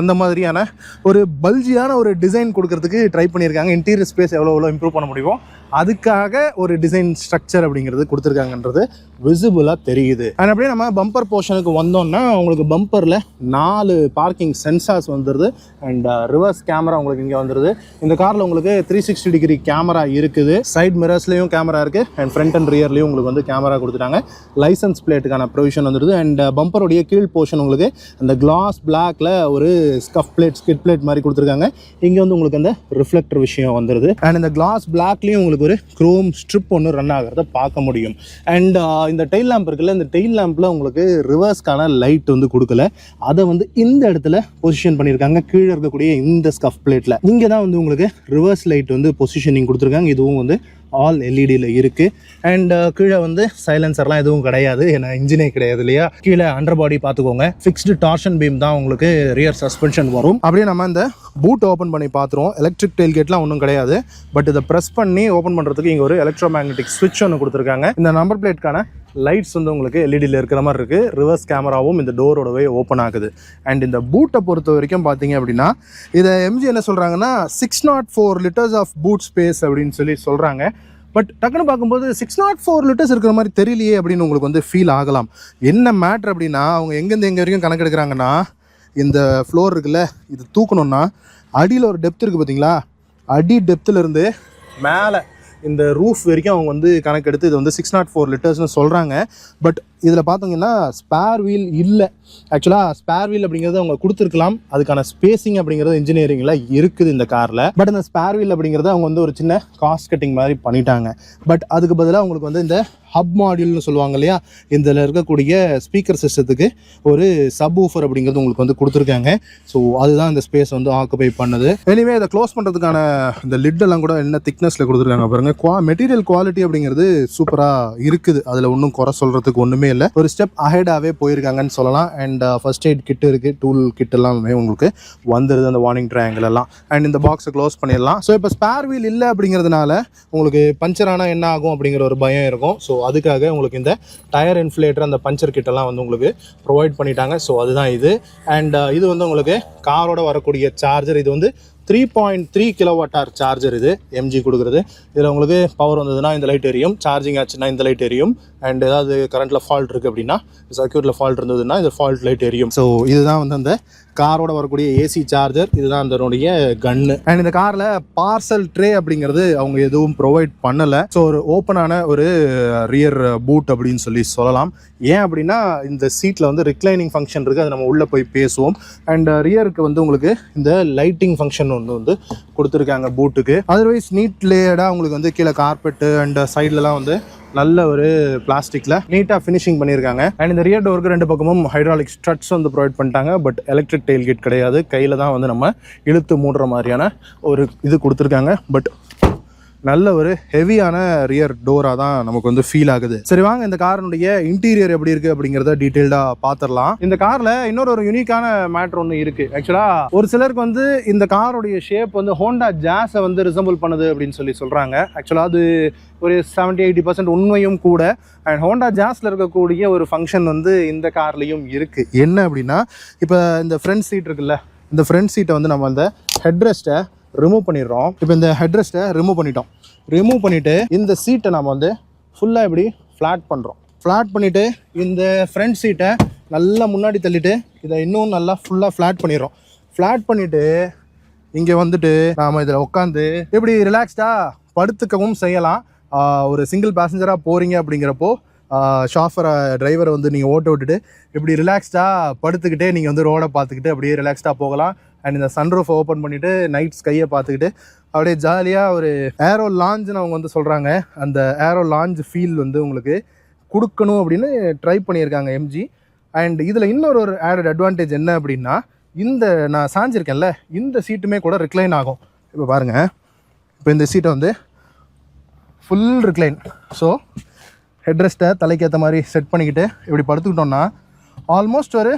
அந்த மாதிரியான ஒரு பல்ஜியான ஒரு டிசைன் கொடுக்கறதுக்கு ட்ரை பண்ணியிருக்காங்க. இன்டீரியர் ஸ்பேஸ் எவ்வளோ இம்ப்ரூவ் பண்ண முடியுமோ அதுக்காக ஒரு டிசைன் ஸ்ட்ரக்சர் அப்படிங்கிறது கொடுத்துருக்காங்கன்றது விசிபிளாக தெரியுது. அண்ட் அப்படியே நம்ம பம்பர் போர்ஷனுக்கு வந்தோம்னா உங்களுக்கு பம்பரில் 4 பார்க்கிங் சென்சார்ஸ் வந்துடுது. அண்ட் ரிவர்ஸ் கேமரா உங்களுக்கு இங்கே வந்துடுது. இந்த காரில் உங்களுக்கு 360 டிகிரி கேமரா இருக்குது. சைட் மிரர்ஸ்லேயும் கேமரா இருக்குது. அண்ட் ஃப்ரண்ட் அண்ட் ரியர்லேயும் உங்களுக்கு வந்து கேமரா கொடுத்துட்டாங்க. லைசன்ஸ் பிளேட்டுக்கான ப்ரொவிஷன் வந்துடுது. அண்ட் பம்பருடைய கீழ் போர்ஷன் உங்களுக்கு அந்த கிளாஸ் பிளாக்ல ஒரு ஸ்கஃப் பிளேட் ஸ்கிட் பிளேட் மாதிரி கொடுத்துருக்காங்க. இங்கே வந்து உங்களுக்கு அந்த ரிஃப்ளெக்டர் விஷயம் வந்துடுது. அண்ட் இந்த கிளாஸ் பிளாக்லேயும் உங்களுக்கு ஒரு குரோம் ஸ்ட்ரிப் ஒன்று ரன் ஆகிறத பார்க்க முடியும். அண்ட் இந்த டெயில் லேம்ப் இருக்குல்ல, இந்த டெயில் லேம்பில் உங்களுக்கு ரிவர்ஸ்க்கான லைட் வந்து கொடுக்கல. அதை வந்து இந்த இடத்துல பொசிஷன் பண்ணியிருக்காங்க. கீழே இருக்கக்கூடிய இந்த ஸ்கஃப் பிளேட்டில் இங்கே தான் வந்து உங்களுக்கு ரிவர்ஸ் லைட் வந்து பொசிஷனிங் கொடுத்துருக்காங்க. இதுவும் வந்து ஆல் எல்இடியில் இருக்குது. அண்ட் கீழே வந்து சைலன்சர்லாம் எதுவும் கிடையாது, ஏன்னா இன்ஜினே கிடையாது இல்லையா. கீழே அண்டர் பாடி பார்த்துக்கோங்க. ஃபிக்ஸ்டு டார்ஷன் பீம் தான் உங்களுக்கு ரியர் சஸ்பென்ஷன் வரும். அப்படியே நம்ம இந்த பூட் ஓப்பன் பண்ணி பார்த்துருவோம். எலக்ட்ரிக் டெயில் கேட்லாம் ஒன்றும் கிடையாது. பட் இதை ப்ரெஸ் பண்ணி ஓப்பன் பண்ணுறதுக்கு இங்கே ஒரு எலக்ட்ரோ மேக்னெட்டிக் ஸ்விட்ச் ஒன்று கொடுத்துருக்காங்க. இந்த நம்பர் பிளேட்கான லைட்ஸ் வந்து உங்களுக்கு எல்இடியில் இருக்கிற மாதிரி இருக்குது. ரிவர்ஸ் கேமராவும் இந்த டோரோடவே ஓப்பன் ஆகுது. அண்ட் இந்த பூட்டை பொறுத்த வரைக்கும் பார்த்தீங்க அப்படின்னா இதை எம்ஜி என்ன சொல்கிறாங்கன்னா 604 லிட்டர்ஸ் ஆஃப் பூட் ஸ்பேஸ் அப்படின்னு சொல்கிறாங்க. பட் டக்குன்னு பார்க்கும்போது 604 லிட்டர்ஸ் இருக்கிற மாதிரி தெரியலையே அப்படின்னு உங்களுக்கு வந்து ஃபீல் ஆகலாம். என்ன மேட்ரு அப்படின்னா அவங்க எங்கேருந்து எங்கே வரைக்கும் கணக்கு எடுக்கிறாங்கன்னா இந்த ஃப்ளோர் இருக்குல்ல, இது தூக்கணும்னா அடியில் ஒரு டெப்த் இருக்குது பார்த்தீங்களா, அடி டெப்த்துலேருந்து மேலே இந்த ரூஃப் வரைக்கும் அவங்க வந்து கணக்கெடுத்து இது வந்து 604 லிட்டர்ஸ்னு சொல்கிறாங்க. பட் இதில் பார்த்தீங்கன்னா ஸ்பேர் வீல் இல்லை. ஆக்சுவலாக ஸ்பேர் வீல் அப்படிங்கிறது அவங்க கொடுத்துருக்கலாம். அதுக்கான ஸ்பேசிங் அப்படிங்கிறது இன்ஜினியரிங்கில் இருக்குது இந்த காரில். பட் அந்த ஸ்பேர் வீல் அப்படிங்கிறது அவங்க வந்து ஒரு சின்ன காஸ்ட் கட்டிங் மாதிரி பண்ணிட்டாங்க. பட் அதுக்கு பதிலாக அவங்களுக்கு வந்து இந்த ஹப் மாடியூல்னு சொல்லுவாங்க இல்லையா, இதில் இருக்கக்கூடிய ஸ்பீக்கர் சிஸ்டத்துக்கு ஒரு சப் ஊஃபர் அப்படிங்கிறது உங்களுக்கு வந்து கொடுத்துருக்காங்க. ஸோ அதுதான் இந்த ஸ்பேஸ் வந்து ஆக்குபை பண்ணுது. எனிவே இதை க்ளோஸ் பண்ணுறதுக்கான இந்த லிட்டெல்லாம் கூட என்ன திக்னஸில் கொடுத்துருக்காங்க பாருங்க. மெட்டீரியல் குவாலிட்டி அப்படிங்கிறது சூப்பராக இருக்குது. அதில் ஒன்றும் குறை சொல்கிறதுக்கு ஒன்றுமே இல்லை. ஒரு ஸ்டெப் அஹெடாகவே போயிருக்காங்கன்னு சொல்லலாம். அண்ட் ஃபர்ஸ்ட் எய்ட் கிட் இருக்குது, டூல் கிட் எல்லாமே உங்களுக்கு வந்துடுது, அந்த வார்னிங் ட்ரையாங்கிள் எல்லாம். அண்ட் இந்த பாக்ஸை க்ளோஸ் பண்ணிடலாம். ஸோ இப்போ ஸ்பேர் வீல் இல்லை அப்படிங்கிறதுனால உங்களுக்கு பஞ்சர் ஆனால் என்ன ஆகும் அப்படிங்கிற ஒரு பயம் இருக்கும். ஸோ அதுக்காக உங்களுக்கு இந்த டயர் இன்ஃப்ளேட்டர் அந்த பஞ்சர் கிட்டெல்லாம் வந்து உங்களுக்கு ப்ரொவைட் பண்ணிட்டாங்க. ஸோ அதுதான் இது. அண்ட் இது வந்து உங்களுக்கு காரோட வரக்கூடிய சார்ஜர். இது வந்து 3.3 kWh சார்ஜர் இது எம்ஜி கொடுக்குறது. இதில் உங்களுக்கு பவர் வந்ததுன்னா இந்த லைட் எரியும், சார்ஜிங் ஆச்சுன்னா இந்த லைட் எரியும். அண்ட் ஏதாவது கரண்ட்டில் ஃபால்ட் இருக்குது அப்படின்னா, சர்க்யூட்டில் ஃபால்ட் இருந்ததுன்னா இந்த ஃபால்ட் லைட் எரியும். ஸோ இதுதான் வந்து அந்த காரோட வரக்கூடிய ஏசி சார்ஜர். இதுதான் அதனுடைய கன்னு. அண்ட் இந்த காரில் பார்சல் ட்ரே அப்படிங்கிறது அவங்க எதுவும் ப்ரொவைட் பண்ணலை. ஸோ ஒரு ஓப்பனான ஒரு ரியர் பூட் அப்படின்னு சொல்லலாம். ஏன் அப்படின்னா இந்த சீட்டில் வந்து ரிக்ளைனிங் ஃபங்க்ஷன் இருக்குது, அது நம்ம உள்ளே போய் பேசுவோம். அண்ட் ரியருக்கு வந்து உங்களுக்கு இந்த லைட்டிங் ஃபங்க்ஷன் ஒன்று வந்து கொடுத்துருக்காங்க பூட்டுக்கு. அதர்வைஸ் நீட் லேயர்டாக உங்களுக்கு வந்து கீழே கார்பெட்டு அண்ட் சைட்லலாம் வந்து நல்ல ஒரு பிளாஸ்டிக்கில் நீட்டாக ஃபினிஷிங் பண்ணியிருக்காங்க. அண்ட் இந்த ரியர் டோருக்கு 2 பக்கமும் ஹைட்ராலிக் ஸ்ட்ரட்ஸ் வந்து ப்ரொவைட் பண்ணிட்டாங்க. பட் எலக்ட்ரிக் டெயில் கேட் கிடையாது, கையில் தான் வந்து நம்ம இழுத்து மூடுற மாதிரியான ஒரு இது கொடுத்துருக்காங்க. பட் நல்ல ஒரு ஹெவியான ரியர் டோராக தான் நமக்கு வந்து ஃபீல் ஆகுது. சரி வாங்க இந்த காரினுடைய இன்டீரியர் எப்படி இருக்குது அப்படிங்கிறத டீட்டெயில்டாக பார்த்துடலாம். இந்த காரில் இன்னொரு யூனிக்கான மேட்ரு ஒன்று இருக்குது. ஆக்சுவலாக ஒரு சிலருக்கு வந்து இந்த காரோடைய ஷேப் வந்து ஹோண்டா ஜாஸை வந்து ரிசம்பிள் பண்ணுது அப்படின்னு சொல்கிறாங்க. ஆக்சுவலாக அது ஒரு 70-80% உண்மையும் கூட. அண்ட் ஹோண்டா ஜாஸில் இருக்கக்கூடிய ஒரு ஃபங்க்ஷன் வந்து இந்த கார்லேயும் இருக்குது. என்ன அப்படின்னா இப்போ இந்த ஃப்ரண்ட் சீட் இருக்குல்ல, இந்த ஃப்ரண்ட் சீட்டை வந்து நம்ம அந்த ஹெட்ரெஸ்ட்டை ரிமூவ் பண்ணிடுறோம். இப்போ இந்த ஹெட்ரெஸ்ட்டை ரிமூவ் பண்ணிவிட்டு இந்த சீட்டை நம்ம வந்து ஃபுல்லாக இப்படி ஃப்ளாட் பண்ணுறோம். ஃப்ளாட் பண்ணிவிட்டு இந்த ஃப்ரண்ட் சீட்டை நல்லா முன்னாடி தள்ளிட்டு இதை இன்னும் நல்லா ஃபுல்லாக ஃப்ளாட் பண்ணிடுறோம். ஃப்ளாட் பண்ணிவிட்டு இங்கே வந்துட்டு நாம் இதில் உட்காந்து இப்படி ரிலாக்ஸ்டாக படுத்துக்கவும் செய்யலாம். ஒரு சிங்கிள் பேசஞ்சராக போகிறீங்க அப்படிங்கிறப்போ ஷாஃபரை டிரைவரை வந்து நீங்கள் ஓட்ட விட்டுட்டு இப்படி ரிலாக்ஸ்டாக படுத்துக்கிட்டே நீங்கள் வந்து ரோடை பார்த்துக்கிட்டு அப்படியே ரிலாக்ஸ்டாக போகலாம். அண்ட் இந்த சன்ரூஃபை ஓப்பன் பண்ணிவிட்டு நைட் ஸ்கையை பார்த்துக்கிட்டு அப்படியே ஜாலியாக ஒரு ஏரோ லாஞ்சுன்னு அவங்க வந்து சொல்கிறாங்க. அந்த ஏரோ லாஞ்ச் ஃபீல் வந்து உங்களுக்கு கொடுக்கணும் அப்படின்னு ட்ரை பண்ணியிருக்காங்க எம்ஜி. அண்ட் இதில் இன்னொரு ஆடட் அட்வான்டேஜ் என்ன அப்படின்னா, இந்த நான் சாஞ்சிருக்கேன்ல இந்த சீட்டுமே கூட ரிக்ளைன் ஆகும். இப்போ பாருங்கள், இப்போ இந்த சீட்டை வந்து ஃபுல் ரிக்ளைன். ஸோ ஹெட்ரெஸ்ட்டை தலைக்கேற்ற மாதிரி செட் பண்ணிக்கிட்டு இப்படி படுத்துக்கிட்டோன்னா ஆல்மோஸ்ட் ஒரு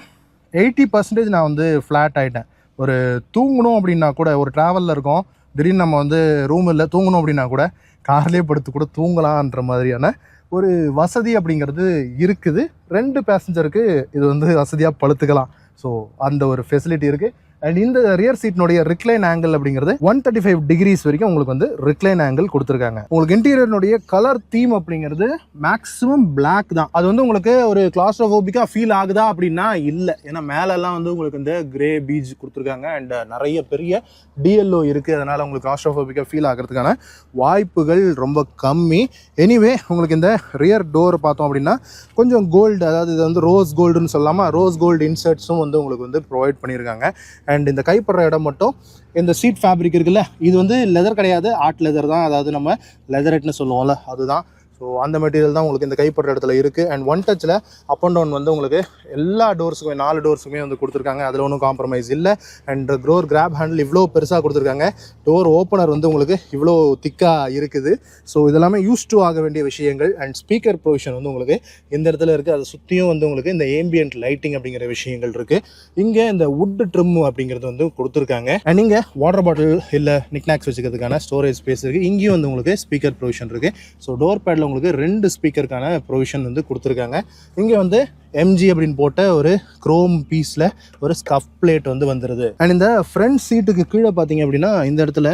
80% நான் வந்து ஃப்ளாட் ஆகிட்டேன். ஒரு தூங்கணும் அப்படின்னா கூட, ஒரு ட்ராவலில் இருக்கோம், திடீர்னு நம்ம வந்து ரூம் இல்லை தூங்கணும் அப்படின்னா கூட கார்லேயே படுத்து கூட தூங்கலான்ற மாதிரியான ஒரு வசதி அப்படிங்கிறது இருக்குது. 2 பேசஞ்சருக்கு இது வந்து வசதியாக படுத்துக்கலாம். ஸோ அந்த ஒரு ஃபெசிலிட்டி இருக்குது. அண்ட் இந்த ரியர் சீட்னுடைய ரிக்ளைன் ஆங்கிள் அப்படிங்கிறது 135 டிகிரிஸ் வரைக்கும் உங்களுக்கு வந்து ரிக்ளைன் ஆங்கிள் கொடுத்துருக்காங்க. உங்களுக்கு இன்டீரியர்னுடைய கலர் தீம் அப்படிங்கிறது மேக்ஸிமம் பிளாக் தான். அது வந்து உங்களுக்கு ஒரு கிளாஸ்ட்ரோஃபோபிக்கா ஃபீல் ஆகுதா அப்படின்னா இல்லை. ஏன்னா மேலெல்லாம் வந்து உங்களுக்கு இந்த கிரே பீச் கொடுத்துருக்காங்க அண்ட் நிறைய பெரிய டிஎல்ஓ இருக்குது. அதனால் உங்களுக்கு கிளாஸ்ட்ரோஃபோபிக்கா ஃபீல் ஆகிறதுக்கான வாய்ப்புகள் ரொம்ப கம்மி. எனிவே உங்களுக்கு இந்த ரியர் டோர் பார்த்தோம் அப்படின்னா கொஞ்சம் கோல்டு, அதாவது இது வந்து ரோஸ் கோல்டுன்னு சொல்லாமல் ரோஸ் கோல்டு இன்சர்ட்ஸும் வந்து உங்களுக்கு வந்து ப்ரொவைட் பண்ணியிருக்காங்க. அண்ட் இந்த கைப்படுற இடம் மட்டும் இந்த சீட் ஃபேப்ரிக் இருக்குல்ல, இது வந்து லெதர் கிடையாது, ஆர்ட் லெதர் தான். அதாவது நம்ம லெதரெட்னு சொல்லுவோம்ல, அதுதான். ஸோ அந்த மெட்டீரியல் தான் உங்களுக்கு இந்த கைப்படுற இடத்துல இருக்குது. அண்ட் ஒன் டச்சில் அப் அண்ட் டவுன் வந்து உங்களுக்கு எல்லா டோர்ஸுக்குமே 4 டோர்ஸுக்குமே வந்து கொடுத்துருக்காங்க. அதில் ஒன்றும் காம்ப்ரமைஸ் இல்லை. அண்ட் டோர் கிராப் ஹேண்டில் இவ்வளோ பெருசாக கொடுத்துருக்காங்க. டோர் ஓப்பனர் வந்து உங்களுக்கு இவ்வளோ திக்காக இருக்குது. ஸோ இதெல்லாமே யூஸ் டு ஆக வேண்டிய விஷயங்கள். அண்ட் ஸ்பீக்கர் ப்ரொவிஷன் வந்து உங்களுக்கு இந்த இடத்துல இருக்குது. அதை சுற்றியும் வந்து உங்களுக்கு இந்த ஏம்பியன்ட் லைட்டிங் அப்படிங்கிற விஷயங்கள் இருக்குது. இங்கே இந்த வுட் ட்ரிம் அப்படிங்கிறது வந்து கொடுத்துருக்காங்க. அண்ட் இங்கே வாட்டர் பாட்டில் இல்லை நிக்நாக்ஸ் வச்சுக்கிறதுக்கான ஸ்டோரேஜ் ஸ்பேஸ் இருக்குது. இங்கேயும் வந்து உங்களுக்கு ஸ்பீக்கர் ப்ரொவிஷன் இருக்குது. ஸோ டோர் பேடில் உங்களுக்கு 2 ஸ்பீக்கருக்கான ப்ரொவிஷன் வந்து கொடுத்துருக்காங்க. இங்கே வந்து எம்ஜி அப்படின்னு போட்ட ஒரு குரோம் பீஸில் ஒரு ஸ்கஃப் பிளேட் வந்து வந்துடுது. அண்ட் இந்த ஃப்ரண்ட் சீட்டுக்கு கீழே பார்த்தீங்க அப்படின்னா இந்த இடத்துல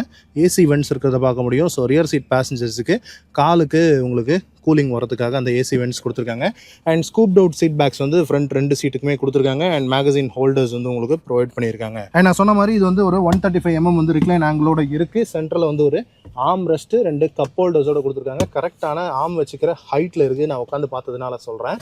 ஏசி வென்ட்ஸ் இருக்கிறத பார்க்க முடியும். ஸோ ரியர் சீட் பேசஞ்சர்ஸுக்கு காலுக்கு உங்களுக்கு கூலிங் வரதுக்காக அந்த ஏசி வென்ட்ஸ் கொடுத்துருக்காங்க. அண்ட் ஸ்கூப்ட் அவுட் சீட் பேக்ஸ் வந்து ஃப்ரண்ட் 2 சீட்டுக்குமே கொடுத்துருக்காங்க. அண்ட் மேகசின் ஹோல்டர்ஸ் வந்து உங்களுக்கு ப்ரொவைட் பண்ணியிருக்காங்க. அண்ட் நான் சொன்ன மாதிரி இது வந்து ஒரு 135 mm வந்து ரிக்ளைன் ஆங்கிளோட இருக்குது. சென்டரில் வந்து ஒரு ஆர்ம் ரெஸ்ட்டு 2 கப் ஹோல்டர்ஸோட கொடுத்துருக்காங்க. கரெக்டான ஆர்ம் வச்சுக்கிற ஹைட்டில் இருக்குது, நான் உட்காந்து பார்த்ததுனால சொல்கிறேன்.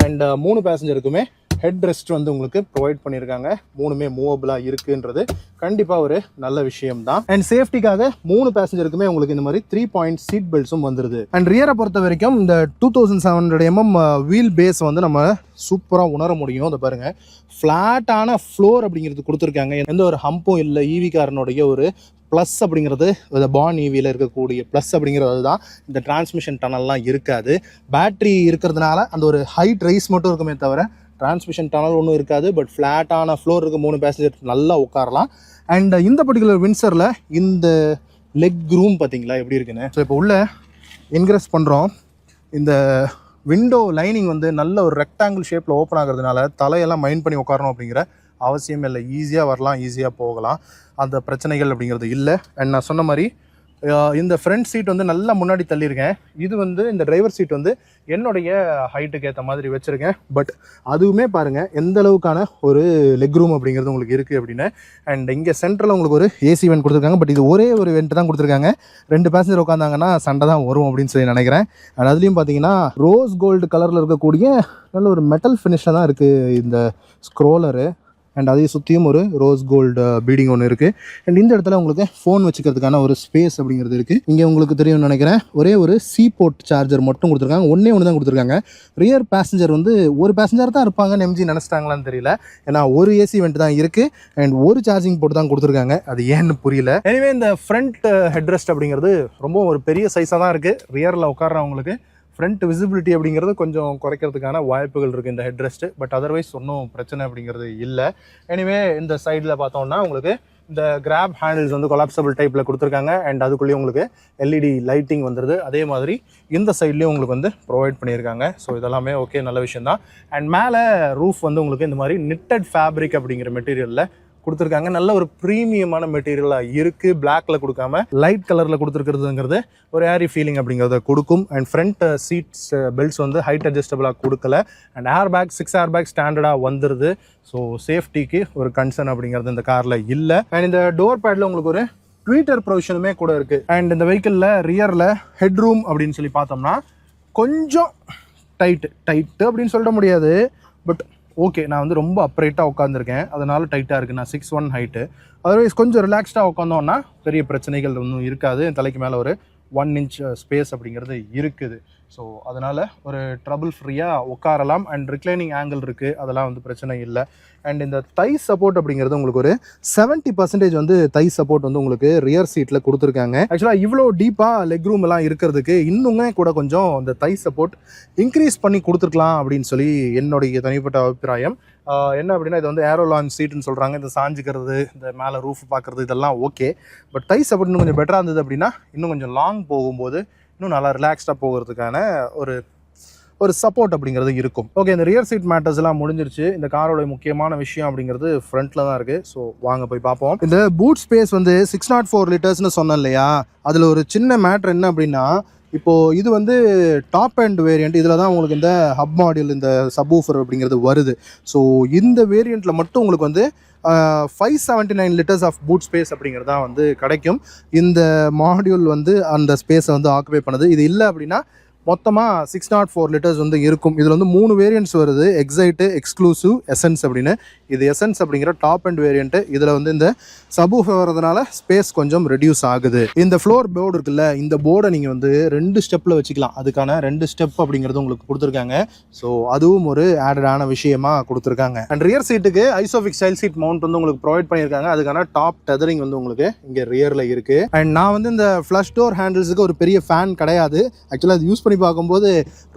அண்ட் 3 பேசஞ்சருக்குமே ஹெட் ரெஸ்ட் வந்து உங்களுக்கு ப்ரொவைட் பண்ணியிருக்காங்க. 3மே மூவபிளாக இருக்குன்றது கண்டிப்பாக ஒரு நல்ல விஷயம் தான். அண்ட் சேஃப்டிக்காக 3 பேசஞ்சருக்குமே உங்களுக்கு இந்த மாதிரி 3 பாயிண்ட் சீட் பெல்ட்ஸும் வந்துருது. அண்ட் ரியரை பொறுத்த வரைக்கும் இந்த 2700 mm வீல் பேஸ் வந்து நம்ம சூப்பராக உணர முடியும். அதை பாருங்கள், ஃப்ளாட்டான ஃப்ளோர் அப்படிங்கிறது கொடுத்துருக்காங்க. எந்த ஒரு ஹம்பும் இல்லை. ஈவி காரனுடைய ஒரு ப்ளஸ் அப்படிங்கிறது இந்த பான் ஈவியில் இருக்கக்கூடிய ப்ளஸ் அப்படிங்கிறது தான். இந்த டிரான்ஸ்மிஷன் டனல்லாம் இருக்காது. பேட்ரி இருக்கிறதுனால அந்த ஒரு ஹைட் ரைஸ் மட்டும் இருக்குமே தவிர டிரான்ஸ்மிஷன் டனல் ஒன்றும் இருக்காது. பட் ஃப்ளாட்டான ஃப்ளோர் இருக்குது. 3 பேசஞ்சர் நல்லா உட்காரலாம். அண்ட் இந்த பர்டிகுலர் வின்சரில் இந்த லெக் ரூம் பார்த்தீங்களா எப்படி இருக்குன்னு. ஸோ இப்போ உள்ள இன்க்ரெஸ் பண்ணுறோம். இந்த விண்டோ லைனிங் வந்து நல்ல ஒரு ரெக்டாங்கிள் ஷேப்பில் ஓப்பன் ஆகிறதுனால தலையெல்லாம் மைண்ட் பண்ணி உட்காரணும் அப்படிங்கிற அவசியம் இல்லை. ஈஸியாக வரலாம், ஈஸியாக போகலாம். அந்த பிரச்சனைகள் அப்படிங்கிறது இல்லை. அண்ட் நான் சொன்ன மாதிரி இந்த ஃப்ரண்ட் சீட் வந்து நல்லா முன்னாடி தள்ளியிருக்கேன். இது வந்து இந்த டிரைவர் சீட் வந்து என்னுடைய ஹைட்டுக்கு ஏற்ற மாதிரி வச்சுருக்கேன். பட் அதுவுமே பாருங்கள் எந்த அளவுக்கான ஒரு லெக் ரூம் அப்படிங்கிறது உங்களுக்கு இருக்குது அப்படின்னு. அண்ட் இங்கே சென்டரில் உங்களுக்கு ஒரு ஏசி வென்ட் கொடுத்துருக்காங்க. பட் இது ஒரே ஒரு வென்ட் தான் கொடுத்துருக்காங்க. 2 பேசஞ்சர் உட்காந்தாங்கன்னா சண்டை தான் வரும் அப்படின்னு சொல்லி நினைக்கிறேன். அண்ட் அதுலேயும் பார்த்தீங்கன்னா ரோஸ் கோல்டு கலரில் இருக்கக்கூடிய நல்ல ஒரு மெட்டல் ஃபினிஷாக தான் இருக்குது இந்த ஸ்க்ரோலரு. அண்ட் அதை சுற்றியும் ஒரு ரோஸ் கோல்டு பீடிங் ஒன்று இருக்குது. அண்ட் இந்த இடத்துல உங்களுக்கு ஃபோன் வச்சுக்கிறதுக்கான ஒரு ஸ்பேஸ் அப்படிங்கிறது இருக்குது. இங்கே உங்களுக்கு தெரியும்னு நினைக்கிறேன், ஒரே ஒரு சி போர்ட் சார்ஜர் மட்டும் கொடுத்துருக்காங்க. ஒன்று தான் கொடுத்துருக்காங்க. ரியர் பேசஞ்சர் வந்து ஒரு பேசஞ்சர் தான் இருப்பாங்கன்னு எம்ஜி நினச்சிட்டாங்களான்னு தெரியல. ஏன்னா ஒரு ஏசி வெண்ட் தான் இருக்குது அண்ட் ஒரு சார்ஜிங் போர்ட் தான் கொடுத்துருக்காங்க. அது ஏன்னு புரியல. எனிவே இந்த ஃப்ரண்ட் ஹெட்ரெஸ்ட் அப்படிங்கிறது ரொம்ப ஒரு பெரிய சைஸாக தான் இருக்குது. ரியரில் உட்கார்றவங்களுக்கு ஃப்ரண்ட் விசிபிலிட்டி அப்படிங்கிறது கொஞ்சம் குறைக்கிறதுக்கான வாய்ப்புகள் இருக்குது இந்த ஹெட்ரெஸ்ட்டு. பட் அதர்வைஸ் ஒன்றும் பிரச்சனை அப்படிங்கிறது இல்லை. எனிவே இந்த சைடில் பார்த்தோம்னா உங்களுக்கு இந்த கிராப் ஹேண்டில்ஸ் வந்து கொலாப்சபிள் டைப்பில் கொடுத்துருக்காங்க. அண்ட் அதுக்குள்ளேயே உங்களுக்கு எல்இடி லைட்டிங் வந்துடுது. அதே மாதிரி இந்த சைட்லேயும் உங்களுக்கு வந்து ப்ரொவைட் பண்ணியிருக்காங்க. ஸோ இதெல்லாமே ஓகே, நல்ல விஷயம் தான். அண்ட் மேலே ரூஃப் வந்து உங்களுக்கு இந்த மாதிரி நிட்டட் ஃபேப்ரிக் அப்படிங்கிற மெட்டீரியலில் கொடுத்துருக்காங்க. நல்ல ஒரு ப்ரீமியமான மெட்டீரியலாக இருக்குது. பிளாக்ல கொடுக்காம லைட் கலரில் கொடுத்துருக்கிறதுங்கிறது ஒரு ஏரி ஃபீலிங் அப்படிங்கிறத கொடுக்கும். அண்ட் ஃப்ரண்ட் சீட்ஸ் பெல்ட்ஸ் வந்து ஹைட் அட்ஜஸ்டபிளாக கொடுக்கல. And air bag 6 air bag ஸ்டாண்டர்டாக வந்துடுது. ஸோ சேஃப்டிக்கு ஒரு கன்சர்ன் அப்படிங்கிறது இந்த காரில் இல்லை. அண்ட் இந்த டோர் பேடில் உங்களுக்கு ஒரு ட்வீட்டர் ப்ரொவிஷனுமே கூட இருக்குது. அண்ட் இந்த வெஹிக்கிளில் ரியரில் ஹெட் ரூம் அப்படின்னு சொல்லி பார்த்தோம்னா கொஞ்சம் டைட்டு அப்படின்னு சொல்ல முடியாது. பட் ஓகே, நான் வந்து ரொம்ப அப்ரைட்டாக உட்காந்துருக்கேன், அதனால டைட்டாக இருக்குது. நான் 6'1" ஹைட்டு. அதர்வைஸ் கொஞ்சம் ரிலாக்ஸ்டாக உட்காந்தோன்னா பெரிய பிரச்சனைகள் ஒன்றும் இருக்காது. என் தலைக்கு மேலே ஒரு 1 inch ஸ்பேஸ் அப்படிங்கிறது இருக்குது. ஸோ அதனால் ஒரு ட்ரபிள் ஃப்ரீயாக உட்காரலாம். அண்ட் ரிக்ளைனிங் ஆங்கிள் இருக்குது, அதெல்லாம் வந்து பிரச்சனை இல்லை. அண்ட் இந்த தை சப்போர்ட் அப்படிங்கிறது உங்களுக்கு ஒரு 70% வந்து தை சப்போர்ட் வந்து உங்களுக்கு ரியர் சீட்டில் கொடுத்துருக்காங்க. ஆக்சுவலாக இவ்வளோ டீப்பாக லெக் ரூம் எல்லாம் இருக்கிறதுக்கு இன்னுமே கூட கொஞ்சம் இந்த தை சப்போர்ட் இன்க்ரீஸ் பண்ணி கொடுத்துருக்கலாம் அப்படின்னு சொல்லி என்னுடைய தனிப்பட்ட அபிப்பிராயம். என்ன அப்படின்னா, இது வந்து ஏரோ லான்ச் சீட்டுன்னு சொல்கிறாங்க. இந்த சாஞ்சிக்கிறது, இந்த மேலே ரூஃப் பார்க்குறது, இதெல்லாம் ஓகே. பட் தை சப்போர்ட் இன்னும் கொஞ்சம் பெட்டராக இருந்தது அப்படின்னா இன்னும் கொஞ்சம் லாங் போகும்போது இன்னும் நல்லா ரிலாக்ஸ்டாக போகிறதுக்கான ஒரு சப்போர்ட் அப்படிங்கிறது இருக்கும். ஓகே, இந்த ரியர் சீட் மேட்டர்ஸ் எல்லாம் முடிஞ்சிருச்சு. இந்த காரோட முக்கியமான விஷயம் அப்படிங்கிறது ஃப்ரண்ட்ல தான் இருக்கு. ஸோ வாங்க போய் பார்ப்போம். இந்த பூட் ஸ்பேஸ் வந்து 604 லிட்டர்ஸ்னு சொன்னேன் இல்லையா, அதில் ஒரு சின்ன மேட்ரு என்ன அப்படின்னா, இப்போது இது வந்து டாப் அண்ட் வேரியண்ட். இதில் தான் உங்களுக்கு இந்த ஹப் மாடியூல், இந்த சப்வூஃபர் அப்படிங்கிறது வருது. ஸோ இந்த வேரியண்ட்டில் மட்டும் உங்களுக்கு வந்து 579 லிட்டர்ஸ் ஆஃப் பூட் ஸ்பேஸ் அப்படிங்கிறது தான் வந்து கிடைக்கும். இந்த மாடியூல் வந்து அந்த ஸ்பேஸை வந்து ஆக்குபை பண்ணுது. இது இல்லை அப்படின்னா மொத்தமாக 604 லிட்டர்ஸ் வந்து இருக்கும். இதில் வந்து 3 வேரியண்ட்ஸ் வருது, எக்ஸைட்டு, எக்ஸ்க்ளூசிவ், எசன்ஸ் அப்படின்னு. இது எசன்ஸ் அப்படிங்கிற டாப் அண்ட் வேரியண்ட்டு. இதில் வந்து இந்த சப்வூஃபர் வரதுனால ஸ்பேஸ் கொஞ்சம் ரெடியூஸ் ஆகுது. இந்த ஃப்ளோர் போர்டு இருக்குல்ல, இந்த போர்டை நீங்கள் வந்து 2 ஸ்டெப்பில் வச்சுக்கலாம். அதுக்கான 2 ஸ்டெப் அப்படிங்கிறது உங்களுக்கு கொடுத்துருக்காங்க. ஸோ அதுவும் ஒரு ஆடடான விஷயமா கொடுத்துருக்காங்க. அண்ட் ரியர் சீட்டுக்கு ஐசோஃபிக் ஸ்டைல் சீட் மவுண்ட் வந்து உங்களுக்கு ப்ரொவைட் பண்ணியிருக்காங்க. அதுக்கான டாப் டெதரிங் வந்து உங்களுக்கு இங்கே ரியரில் இருக்குது. அண்ட் நான் வந்து இந்த ஃப்ளஷ் டோர் ஹேண்டில்ஸுக்கு ஒரு பெரிய ஃபேன் கிடையாது. ஆக்சுவலாக அது யூஸ் பண்ணி பார்க்கும்போது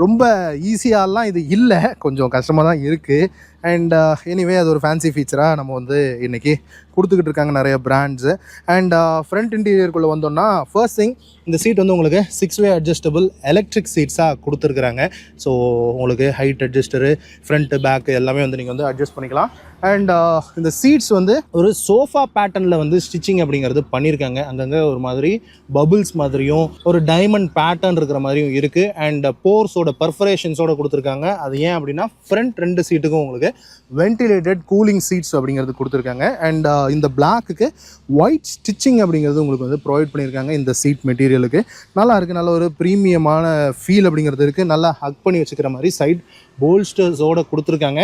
ரொம்ப ஈஸியாலாம் இது இல்லை, கொஞ்சம் கஷ்டமாக தான் இருக்குது. அண்ட் எனிவே அது ஒரு ஃபேன்சி ஃபீச்சராக நம்ம வந்து இன்றைக்கி கொடுத்துக்கிட்டு இருக்காங்க நிறைய பிராண்ட்ஸு. அண்ட் ஃப்ரண்ட் இன்டீரியருக்குள்ளே வந்தோம்னா ஃபர்ஸ்ட் திங், இந்த சீட் வந்து உங்களுக்கு 6-வே அட்ஜஸ்டபிள் எலக்ட்ரிக் சீட்ஸாக கொடுத்துருக்குறாங்க. ஸோ உங்களுக்கு ஹைட் அட்ஜஸ்டரு, ஃப்ரண்ட்டு, பேக்கு எல்லாமே வந்து நீங்கள் வந்து அட்ஜஸ்ட் பண்ணிக்கலாம். அண்ட் இந்த சீட்ஸ் வந்து ஒரு சோஃபா பேட்டர்னில் வந்து ஸ்டிச்சிங் அப்படிங்கிறது பண்ணியிருக்காங்க. அங்கங்கே ஒரு மாதிரி பபுள்ஸ் மாதிரியும் ஒரு டைமண்ட் பேட்டர்ன் இருக்கிற மாதிரியும் இருக்குது. அண்ட் போர்ஸோட பர்ஃபரேஷன்ஸோடு கொடுத்துருக்காங்க. அது ஏன் அப்படின்னா ஃப்ரண்ட் 2 சீட்டுக்கும் உங்களுக்கு வென்டிலேட்டட் கூலிங் சீட்ஸ் அப்படிங்கிறது கொடுத்துருக்காங்க. அண்ட் இந்த பிளாக்குக்கு ஒயிட் ஸ்டிச்சிங் அப்படிங்கிறது உங்களுக்கு வந்து ப்ரொவைட் பண்ணியிருக்காங்க. இந்த சீட் மெட்டீரியலுக்கு நல்லா இருக்குது, நல்ல ஒரு ப்ரீமியமான ஃபீல் அப்படிங்கிறது இருக்குது. நல்லா ஹக் பண்ணி வச்சுக்கிற மாதிரி சைட் போல்ஸ்டர்ஸோடு கொடுத்துருக்காங்க.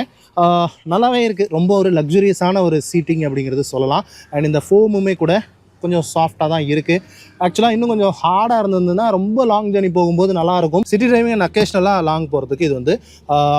நல்லாவே இருக்குது. ரொம்ப ஒரு லக்ஸுரியஸான ஒரு சீட்டிங் அப்படிங்கிறது சொல்லலாம். அண்ட் இந்த ஃபோமுமே கூட கொஞ்சம் சாஃப்டாக தான் இருக்குது. ஆக்சுவலாக இன்னும் கொஞ்சம் ஹார்டாக இருந்ததுன்னா ரொம்ப லாங் ஜர்னி போகும்போது நல்லாயிருக்கும். சிட்டி டிரைவிங் அண்ட் அக்கேஷ்னலாக லாங் போகிறதுக்கு இது வந்து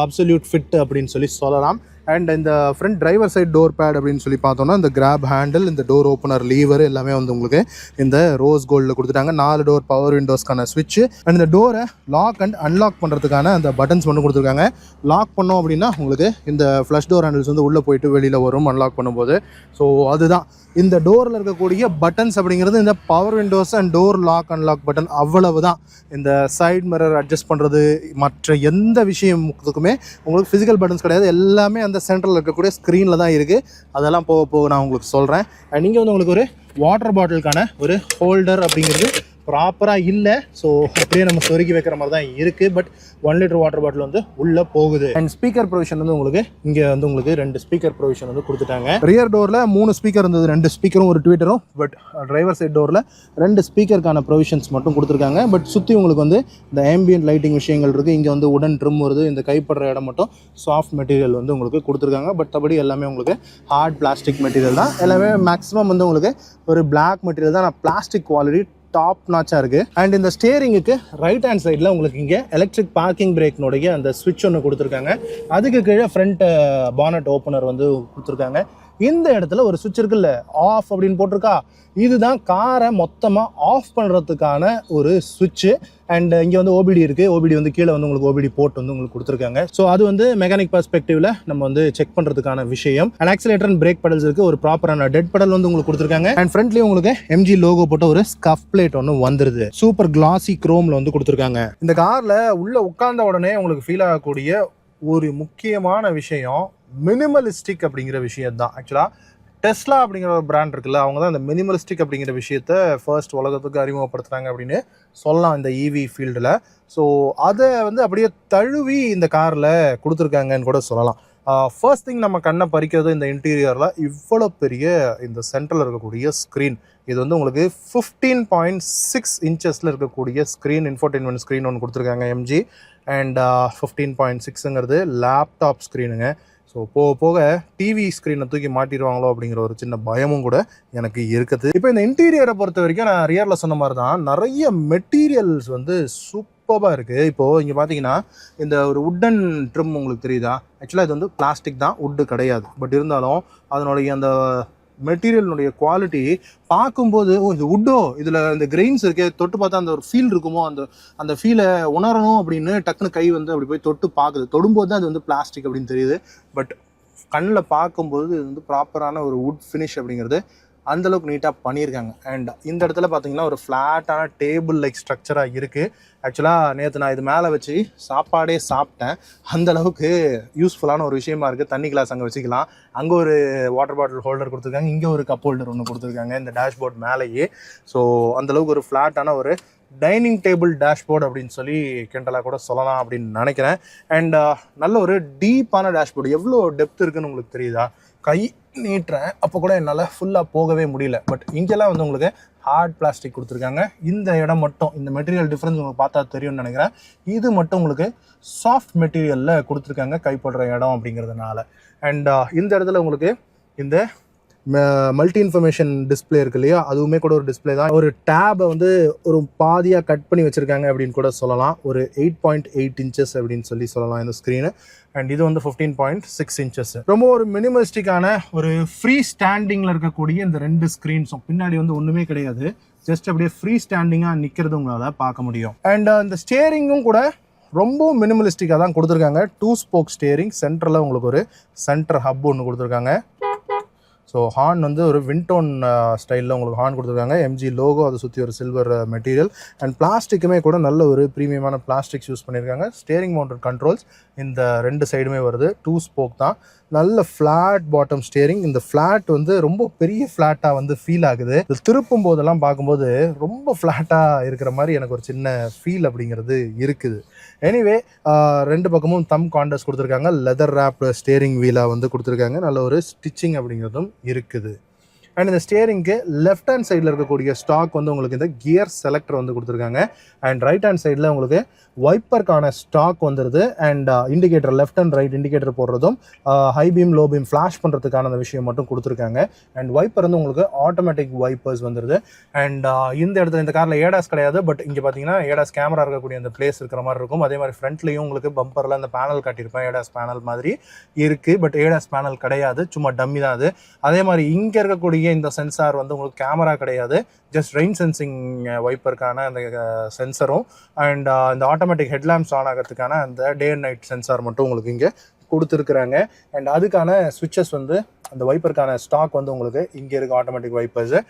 அப்சல்யூட் ஃபிட் அப்படின்னு சொல்லலாம். அண்ட் இந்த front driver side door pad அப்படின்னு சொல்லி பார்த்தோம்னா இந்த கிராப் ஹேண்டில், இந்த டோர் ஓப்பனர், லீவர் எல்லாமே வந்து உங்களுக்கு இந்த ரோஸ் கோல்டில் கொடுத்துட்டாங்க. 4 டோர் பவர் விண்டோஸ்க்கான ஸ்விட்ச். அண்ட் இந்த டோரை லாக் அண்ட் அன்லாக் பண்ணுறதுக்கான அந்த பட்டன்ஸ் மட்டும் கொடுத்துருக்காங்க. லாக் பண்ணோம் அப்படின்னா உங்களுக்கு இந்த ஃப்ளஷ் டோர் ஹேண்டில்ஸ் வந்து உள்ளே போயிட்டு வெளியில் வரும் அன்லாக் பண்ணும்போது. ஸோ அதுதான் இந்த டோரில் இருக்கக்கூடிய பட்டன்ஸ் அப்படிங்கிறது. இந்த power windows and door lock unlock button அவ்வளவு தான். இந்த சைட் மிரர் அட்ஜஸ்ட் பண்ணுறது, மற்ற எந்த விஷயத்துக்குமே உங்களுக்கு ஃபிசிக்கல் பட்டன்ஸ் கிடையாது. எல்லாமே அந்த சென்டரில் இருக்கக்கூடிய ஸ்க்ரீனில் தான் இருக்குது. அதெல்லாம் போக போக நான் உங்களுக்கு சொல்கிறேன். அண்ட் நீங்கள் வந்து உங்களுக்கு ஒரு வாட்டர் பாட்டிலுக்கான ஒரு ஹோல்டர் அப்படிங்கிறது ப்ராப்பராக இல்லை. ஸோ அப்படியே நம்ம சொருகி வைக்கிற மாதிரி தான் இருக்குது. பட் 1 லிட்டர் வாட்டர் பாட்டில் வந்து உள்ளே போகுது. அண்ட் ஸ்பீக்கர் ப்ரொவிஷன் வந்து உங்களுக்கு இங்கே வந்து உங்களுக்கு 2 ஸ்பீக்கர் ப்ரொவிஷன் வந்து கொடுத்துட்டாங்க. ரியர் டோரில் 3 ஸ்பீக்கர் இருந்தது, 2 ஸ்பீக்கரும் ஒரு ட்வீட்டரும். பட் டிரைவர் சைட் டோரில் 2 ஸ்பீக்கருக்கான ப்ரொவிஷன்ஸ் மட்டும் கொடுத்துருக்காங்க. பட் சுற்றி உங்களுக்கு வந்து இந்த ஆம்பியன்ட் லைட்டிங் விஷயங்கள் இருக்குது. இங்கே வந்து உடன் ட்ரிம் வருது. இந்த கைப்படுற இடம் மட்டும் சாஃப்ட் மெட்டீரியல் வந்து உங்களுக்கு கொடுத்துருக்காங்க. பட் அப்படி எல்லாமே உங்களுக்கு ஹார்ட் பிளாஸ்டிக் மெட்டீரியல் தான். எல்லாமே மேக்ஸிமம் வந்து உங்களுக்கு ஒரு பிளாக் மெட்டீரியல் தான். நான் பிளாஸ்டிக் குவாலிட்டி டாப் நாச்சாக இருக்குது. அண்ட் இந்த ஸ்டேரிங்குக்கு ரைட் ஹேண்ட் சைடில் உங்களுக்கு இங்கே எலக்ட்ரிக் பார்க்கிங் பிரேக்னுடைய அந்த ஸ்விட்ச் ஒன்று கொடுத்துருக்காங்க. அதுக்கு கீழே ஃப்ரண்ட் பானட் ஓப்பனர் வந்து கொடுத்துருக்காங்க. இந்த இடத்துல ஒரு சுவிட்ச் இருக்குல்ல, ஆஃப் அப்படின்னு போட்டிருக்கா, இதுதான் காரை மொத்தமாக ஆஃப் பண்ணுறதுக்கான ஒரு சுவிட்சு. அண்ட் இங்கே வந்து ஓபிடி இருக்குது. ஓபிடி வந்து கீழே வந்து உங்களுக்கு ஓபிடி போர்ட் வந்து உங்களுக்கு கொடுத்துருக்காங்க. ஸோ அது வந்து மெக்கானிக் பர்ஸ்பெக்டிவ்ல நம்ம வந்து செக் பண்ணுறதுக்கான விஷயம். And accelerator and brake pedals இருக்குது. ஒரு ப்ராப்பரான டெட் பெடல் வந்து உங்களுக்கு கொடுத்துருக்காங்க. அண்ட் ஃப்ரண்ட்லேயும் உங்களுக்கு எம்ஜி லோகோ போட்ட ஒரு ஸ்கஃப் பிளேட் ஒன்று வந்துருது. சூப்பர் கிளாசி குரோமில் வந்து கொடுத்துருக்காங்க. இந்த காரில் உள்ள உட்கார்ந்த உடனே உங்களுக்கு ஃபீல் ஆகக்கூடிய ஒரு முக்கியமான விஷயம் மினிமலிஸ்டிக் அப்படிங்கிற விஷயம் தான். ஆக்சுவலாக டெஸ்லா அப்படிங்கிற ஒரு பிராண்ட் இருக்குல்ல, அவங்க தான் இந்த மினிமலிஸ்டிக் அப்படிங்கிற விஷயத்த ஃபர்ஸ்ட் உலகத்துக்கு அறிமுகப்படுத்துகிறாங்க அப்படின்னு சொல்லலாம் இந்த இவி ஃபீல்டில். ஸோ அதை வந்து அப்படியே தழுவி இந்த காரில் கொடுத்துருக்காங்கன்னு கூட சொல்லலாம். ஃபர்ஸ்ட் திங் நம்ம கண்ணை பறிக்கிறது இந்த இன்டீரியரில் இவ்வளோ பெரிய இந்த சென்டரில் இருக்கக்கூடிய ஸ்க்ரீன். இது வந்து உங்களுக்கு 15.6 இன்ச்சஸில் இருக்கக்கூடிய ஸ்க்ரீன், இன்ஃபோடெயின்மெண்ட் ஸ்க்ரீன் ஒன்று கொடுத்துருக்காங்க எம்ஜி. அண்ட் 15.6ங்கிறது லேப்டாப் ஸ்க்ரீனுங்க. ஸோ போக போக டிவி ஸ்க்ரீனை தூக்கி மாட்டிடுவாங்களோ அப்படிங்கிற ஒரு சின்ன பயமும் கூட எனக்கு இருக்குது. இப்போ இந்த இன்டீரியரை பொறுத்த வரைக்கும் நான் ரியரில் சொன்ன மாதிரி தான் நிறைய மெட்டீரியல்ஸ் வந்து சூப்பராக இருக்குது. இப்போது இங்கே பார்த்தீங்கன்னா இந்த ஒரு உட்டன் ட்ரிம் உங்களுக்கு தெரியுதா? ஆக்சுவலாக இது வந்து பிளாஸ்டிக் தான், உட்டு கிடையாது. பட் இருந்தாலும் அதனுடைய அந்த மெட்டீரியலுடைய குவாலிட்டி பார்க்கும்போது இந்த உட்டோ இதில் இந்த கிரெயின்ஸ் இருக்கே, தொட்டு பார்த்தா அந்த ஒரு ஃபீல் இருக்குமோ, அந்த ஃபீலை உணரணும் அப்படின்னு டக்குன்னு கை வந்து அப்படி போய் தொட்டு பார்க்குது. தொடும்போது தான் அது வந்து பிளாஸ்டிக் அப்படின்னு தெரியுது. பட் கண்ணில் பார்க்கும்போது இது வந்து ப்ராப்பரான ஒரு வுட் ஃபினிஷ் அப்படிங்கிறது அந்தளவுக்கு நீட்டாக பண்ணியிருக்காங்க. அண்ட் இந்த இடத்துல பார்த்தீங்கன்னா ஒரு ஃப்ளாட்டான டேபிள் லைக் ஸ்ட்ரக்சராக இருக்குது. ஆக்சுவலாக நேற்று நான் இது மேலே வச்சு சாப்பாடே சாப்பிட்டேன். அந்தளவுக்கு யூஸ்ஃபுல்லான ஒரு விஷயமா இருக்குது. தண்ணி கிளாஸ் அங்கே வச்சுக்கலாம். அங்கே ஒரு வாட்டர் பாட்டில் ஹோல்டர் கொடுத்துருக்காங்க, இங்கே ஒரு கப் ஹோல்டர் ஒன்று கொடுத்துருக்காங்க இந்த டேஷ்போர்ட் மேலேயே. ஸோ அந்தளவுக்கு ஒரு ஃப்ளாட்டான ஒரு டைனிங் டேபிள் டேஷ்போர்ட் அப்படின்னு சொல்லி கிண்டலாக கூட சொல்லலாம் அப்படின்னு நினைக்கிறேன். அண்ட் நல்ல ஒரு டீப்பான டேஷ்போர்டு. எவ்வளோ டெப்த் இருக்குன்னு உங்களுக்கு தெரியுதா? கை நீட்டுறேன் அப்போ கூட என்னால் ஃபுல்லாக போகவே முடியல. பட் இங்கெல்லாம் வந்து உங்களுக்கு ஹார்ட் பிளாஸ்டிக் கொடுத்துருக்காங்க. இந்த இடம் மட்டும், இந்த மெட்டீரியல் டிஃப்ரென்ஸ் உங்களுக்கு பார்த்தா தெரியும்னு நினைக்கிறேன். இது மட்டும் உங்களுக்கு சாஃப்ட் மெட்டீரியலில் கொடுத்துருக்காங்க கைப்படுற இடம் அப்படிங்கிறதுனால. அண்ட் இந்த இடத்துல உங்களுக்கு இந்த மல்டி இன்ஃபர்மேஷன் டிஸ்பிளே இருக்கு இல்லையா, அதுவுமே கூட ஒரு டிஸ்பிளே தான். ஒரு டேபை வந்து ஒரு பாதியாக கட் பண்ணி வச்சுருக்காங்க அப்படின்னு கூட சொல்லலாம். ஒரு 8.8 இன்ச்சஸ் அப்படின்னு சொல்லலாம் இந்த ஸ்க்ரீனு. அண்ட் இது வந்து 15.6 இன்ச்சஸ். ரொம்ப ஒரு மினிமலிஸ்டிக்கான ஒரு ஃப்ரீ ஸ்டாண்டிங்கில் இருக்கக்கூடிய இந்த 2 ஸ்க்ரீன்ஸும் பின்னாடி வந்து ஒன்றுமே கிடையாது. ஜஸ்ட் அப்படியே ஃப்ரீ ஸ்டாண்டிங்காக நிற்கிறது உங்களால் பார்க்க முடியும். அண்ட் இந்த ஸ்டியரிங்கும் கூட ரொம்ப மினிமலிஸ்டிக்காக தான் கொடுத்துருக்காங்க. 2 ஸ்போக் ஸ்டியரிங். சென்டரில் உங்களுக்கு ஒரு சென்டர் ஹப் ஒன்று கொடுத்துருக்காங்க. ஸோ ஹார்ன் வந்து ஒரு விண்டோன் ஸ்டைலில் உங்களுக்கு ஹார்ன் கொடுத்துருக்காங்க. எம்ஜி லோகோ, அதை சுற்றி ஒரு சில்வர் மெட்டீரியல். அண்ட் பிளாஸ்டிக்குமே கூட நல்ல ஒரு ப்ரீமியமான பிளாஸ்டிக்ஸ் யூஸ் பண்ணியிருக்காங்க. ஸ்டேரிங் மவுண்டட் கண்ட்ரோல்ஸ் இந்த 2 சைடுமே வருது. 2 ஸ்போக் தான். நல்ல ஃப்ளாட் பாட்டம் ஸ்டியரிங். இந்த ஃப்ளாட் வந்து ரொம்ப பெரிய ஃப்ளாட்டாக வந்து ஃபீல் ஆகுது. திருப்பும் போதெல்லாம் பார்க்கும்போது ரொம்ப ஃப்ளாட்டாக இருக்கிற மாதிரி எனக்கு ஒரு சின்ன ஃபீல் அப்படிங்கிறது இருக்குது. எனிவே 2 பக்கமும் தம் காண்டர்ஸ் கொடுத்துருக்காங்க. லெதர் ரேப் ஸ்டியரிங் வீலாக வந்து கொடுத்துருக்காங்க. நல்ல ஒரு ஸ்டிச்சிங் அப்படிங்கிறதும் இருக்குது. அண்ட் இந்த ஸ்டியரிங்க்கு லெஃப்ட் ஹேண்ட் சைடில் இருக்கக்கூடிய ஸ்டாக் வந்து உங்களுக்கு இந்த கியர் செலக்டர் வந்து கொடுத்துருக்காங்க. அண்ட் ரைட் ஹேண்ட் சைடில் உங்களுக்கு வைப்பருக்கான ஸ்டாக் வந்துடுது. And indicator, left and right indicator போடுறதும் high beam low beam flash பண்ணுறதுக்கான அந்த விஷயம் மட்டும் கொடுத்துருக்காங்க. அண்ட் வைப்பர் வந்து உங்களுக்கு ஆட்டோமேட்டிக் வைப்பர்ஸ் வந்துடுது. அண்ட் இந்த இடத்துல இந்த காரில் ஏடாஸ் கிடையாது. பட் இங்கே பார்த்தீங்கன்னா ஏடாஸ் கேமரா இருக்கக்கூடிய அந்த பிளேஸ் இருக்கிற மாதிரி இருக்கும். அதே மாதிரி ஃப்ரண்ட்லேயும் உங்களுக்கு பம்பரில் அந்த பேனல் காட்டியிருப்பேன், ஏடாஸ் பேனல் மாதிரி இருக்குது. பட் ஏடாஸ் பேனல் கிடையாது, சும்மா டம்மி தான் அது. அதே மாதிரி இங்கே இருக்கக்கூடிய இந்த சென்சார் வந்து உங்களுக்கு கேமரா கிடையாது, ஜஸ்ட் ரெயின் சென்சிங் வைப்பருக்கான அந்த சென்சரும் அண்ட் இந்த ஆட்டோமேட்டிக் ஹெட்லாம்ப்ஸ் ஆன் ஆகிறதுக்கான அந்த டே அண்ட் நைட் சென்சார் மட்டும் உங்களுக்கு இங்கே கொடுத்துருக்குறாங்க. அண்ட் அதுக்கான ஸ்விட்சஸ் வந்து அந்த வைப்பருக்கான ஸ்டாக் வந்து உங்களுக்கு இங்கே இருக்குது, ஆட்டோமேட்டிக் வைப்பர்ஸு.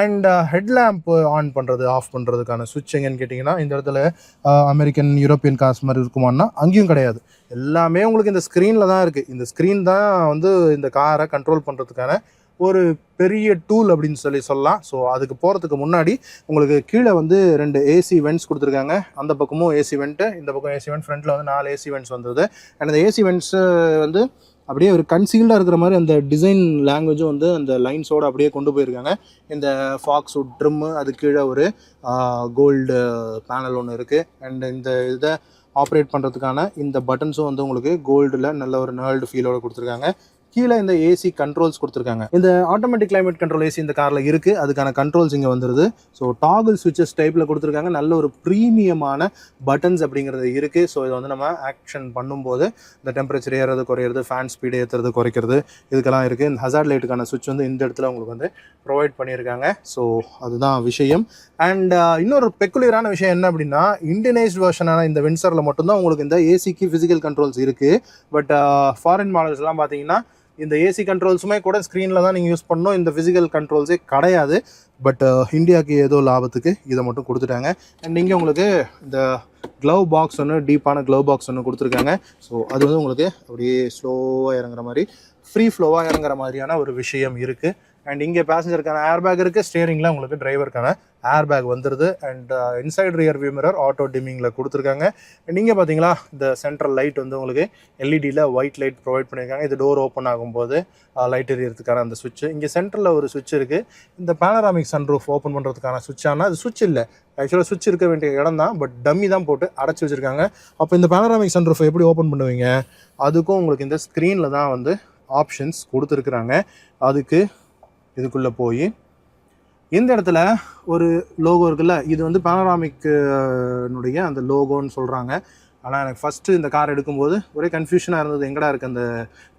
அண்ட் ஹெட்லாம்ப் ஆன் பண்ணுறது ஆஃப் பண்ணுறதுக்கான ஸ்விட்ச் எங்கன்னு கேட்டிங்கன்னா இந்த இடத்துல அமெரிக்கன் யூரோப்பியன் கார்ஸ் மாதிரி இருக்குமான்னா அங்கேயும் கிடையாது. எல்லாமே உங்களுக்கு இந்த ஸ்க்ரீனில் தான் இருக்குது. இந்த ஸ்க்ரீன் தான் வந்து இந்த காரை கண்ட்ரோல் பண்ணுறதுக்கான ஒரு பெரிய டூல் அப்படின்னு சொல்லலாம். ஸோ அதுக்கு போகிறதுக்கு முன்னாடி உங்களுக்கு கீழே வந்து 2 ஏசி வென்ட்ஸ் கொடுத்துருக்காங்க. அந்த பக்கமும் ஏசி வெண்ட்டு, இந்த பக்கம் ஏசி வெண்ட். ஃப்ரண்ட்டில் வந்து 4 ஏசி வெண்ட்ஸ் வந்தது. அண்ட் அந்த ஏசி வெண்ட்ஸு வந்து அப்படியே ஒரு கன்சீல்டாக இருக்கிற மாதிரி அந்த டிசைன் லாங்குவேஜும் வந்து அந்த லைன்ஸோடு அப்படியே கொண்டு போயிருக்காங்க. இந்த ஃபாக்ஸ் வுட் ட்ரிம்மு, அது கீழே ஒரு கோல்டு பேனல் ஒன்று இருக்குது. அண்ட் இந்த இதை ஆப்ரேட் பண்ணுறதுக்கான இந்த பட்டன்ஸும் வந்து உங்களுக்கு கோல்டில் நல்ல ஒரு நர்ல்டு ஃபீலோடு கொடுத்துருக்காங்க. கீழே இந்த ஏசி கண்ட்ரோல்ஸ் கொடுத்துருக்காங்க. இந்த ஆட்டோமேட்டிக் கிளைமேட் கண்ட்ரோல் ஏசி இந்த காரில் இருக்குது. அதுக்கான கண்ட்ரோல்ஸ் இங்கே வந்துடுது. ஸோ டாகிள் ஸ்விட்சஸ் டைப்பில் கொடுத்துருக்காங்க. நல்ல ஒரு ப்ரீமியமான பட்டன்ஸ் அப்படிங்கிறது இருக்குது. ஸோ இதை வந்து நம்ம ஆக்ஷன் பண்ணும்போது இந்த டெம்பரேச்சர் ஏறது குறையிறது, ஃபேன் ஸ்பீடு ஏற்றுறது குறைக்கிறது, இதுக்கெல்லாம் இருக்குது. இந்த ஹசார்ட் லைட்டுக்கான சுவிட்ச் வந்து இந்த இடத்துல உங்களுக்கு வந்து ப்ரொவைட் பண்ணியிருக்காங்க. ஸோ அதுதான் விஷயம். அண்ட் இன்னொரு பெக்குலியரான விஷயம் என்ன அப்படின்னா, இண்டியனைஸ்ட் வெர்ஷனான இந்த வின்சரில் மட்டும்தான் உங்களுக்கு இந்த ஏசிக்கு ஃபிசிக்கல் கண்ட்ரோல்ஸ் இருக்குது. பட் ஃபாரின் மாடல்ஸ்லாம் பார்த்தீங்கன்னா இந்த ஏசி கண்ட்ரோல்ஸுமே கூட ஸ்க்ரீனில் தான் நீங்கள் யூஸ் பண்ணணும். இந்த ஃபிசிக்கல் கண்ட்ரோல்ஸே கிடையாது. பட் இந்தியாவுக்கு ஏதோ லாபத்துக்கு இதை மட்டும் கொடுத்துட்டாங்க. அண்ட் இங்கே உங்களுக்கு இந்த க்ளவ் பாக்ஸ் ஒன்று, டீப்பான க்ளவ் பாக்ஸ் ஒன்று கொடுத்துருக்காங்க. ஸோ அது வந்து உங்களுக்கு அப்படியே ஸ்லோவாக இறங்குற மாதிரி, ஃப்ரீ ஃப்ளோவாக இறங்குற மாதிரியான ஒரு விஷயம் இருக்குது. அண்ட் இங்கே பேசஞ்சருக்கான ஏர் பேக் இருக்குது. ஸ்டியரிங்கில் உங்களுக்கு டிரைவருக்கான ஏர் பேக் வந்துடுது. And inside rear view mirror auto டிமிங்கில் கொடுத்துருக்காங்க. அண்ட் இங்கே பார்த்தீங்களா இந்த சென்ட்ரல் லைட் வந்து உங்களுக்கு எல்இடியில் ஒயிட் லைட் ப்ரொவைட் பண்ணியிருக்காங்க. இது டோர் ஓப்பன் ஆகும்போது லைட் எரியறதுக்கான அந்த சுவிட்ச். இங்கே சென்டரில் ஒரு சுவிட்ச் இருக்குது. இந்த பேனராமிக் சன்ரூஃப் ஓப்பன் பண்ணுறதுக்கான சுவிட்ச். ஆனால் அது சுவிட்ச் இல்லை, ஆக்சுவலாக சுவிட்ச் இருக்க வேண்டிய இடம் தான். பட் டம்மி தான் போட்டு அடைச்சி வச்சுருக்காங்க. அப்போ இந்த பேனராமிக் சன்ரூஃபை எப்படி ஓப்பன் பண்ணுவீங்க? அதுக்கும் உங்களுக்கு இந்த ஸ்க்ரீனில் தான் வந்து ஆப்ஷன்ஸ் கொடுத்துருக்குறாங்க. அதுக்கு இதுக்குள்ளே போய் இந்த இடத்துல ஒரு லோகோ இருக்குல்ல, இது வந்து பேனராமிக்னுடைய அந்த லோகோன்னு சொல்கிறாங்க. ஆனால் எனக்கு ஃபஸ்ட்டு இந்த கார் எடுக்கும்போது ஒரே கன்ஃபியூஷனாக இருந்தது, எங்கடா இருக்குது அந்த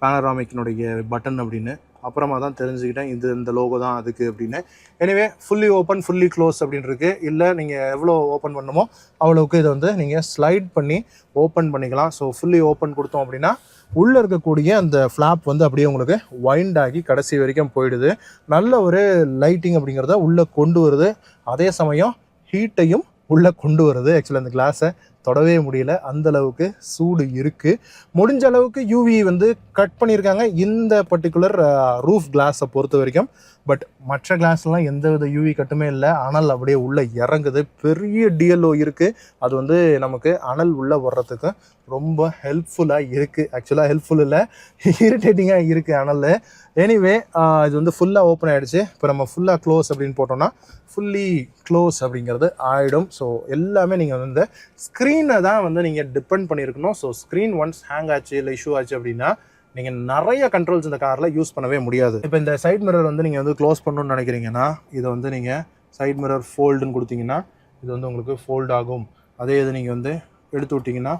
பேனராமிக்னுடைய பட்டன் அப்படின்னு. அப்புறமா தான் தெரிஞ்சுக்கிட்டேன் இது இந்த லோகோ தான் அதுக்கு அப்படின்னு. Anyway fully open fully close அப்படின்னு இருக்குது. இல்லை நீங்கள் எவ்வளோ ஓப்பன் பண்ணுமோ அவ்வளோவுக்கு இதை வந்து நீங்கள் ஸ்லைட் பண்ணி ஓப்பன் பண்ணிக்கலாம். ஸோ ஃபுல்லி ஓப்பன் கொடுத்தோம் அப்படின்னா உள்ளே இருக்கக்கூடிய அந்த ஃப்ளாப் வந்து அப்படியே உங்களுக்கு வைண்ட் ஆகி கடைசி வரைக்கும் போயிடுது. நல்ல ஒரு லைட்டிங் அப்படிங்கிறத உள்ளே கொண்டு வருது. அதே சமயம் ஹீட்டையும் உள்ளே கொண்டு வருது. ஆக்சுவலாக அந்த கிளாஸை தொடவே முடியல, அந்த அளவுக்கு சூடு இருக்குது. முடிஞ்ச அளவுக்கு யூவி வந்து கட் பண்ணியிருக்காங்க இந்த பர்டிகுலர் ரூஃப் கிளாஸை பொறுத்த வரைக்கும். பட் மற்ற கிளாஸ்லாம் எந்த வித யூவி கட்டுமே இல்லை. அனல் அப்படியே உள்ளே இறங்குது. பெரிய டிஎல்ஓ இருக்குது. அது வந்து நமக்கு அனல் உள்ளே வர்றதுக்கு ரொம்ப ஹெல்ப்ஃபுல்லாக இருக்குது. ஆக்சுவலாக ஹெல்ப்ஃபுல் இல்லை, இரிட்டேட்டிங்காக இருக்குது அனல். எனிவே இது வந்து ஃபுல்லாக ஓப்பன் ஆகிடுச்சு. இப்போ நம்ம ஃபுல்லாக க்ளோஸ் அப்படின்னு போட்டோம்னா ஃபுல்லி க்ளோஸ் அப்படிங்கிறது ஆகிடும். ஸோ எல்லாமே நீங்கள் வந்து இந்த ஸ்க்ரீனை தான் வந்து நீங்கள் டிபெண்ட் பண்ணியிருக்கணும். ஸோ ஸ்க்ரீன் ஒன்ஸ் ஹேங் ஆச்சு இல்லை இஷ்யூ ஆச்சு அப்படின்னா நீங்கள் நிறைய கண்ட்ரோல்ஸ் இந்த காரில் யூஸ் பண்ணவே முடியாது. இப்போ இந்த சைட் மிரர் வந்து நீங்கள் வந்து க்ளோஸ் பண்ணணும்னு நினைக்கிறீங்கன்னா இதை வந்து நீங்கள் சைட் மிரர் ஃபோல்டுன்னு கொடுத்தீங்கன்னா இது வந்து உங்களுக்கு ஃபோல்ட் ஆகும். அதே இது நீங்கள் வந்து எடுத்து விட்டிங்கன்னா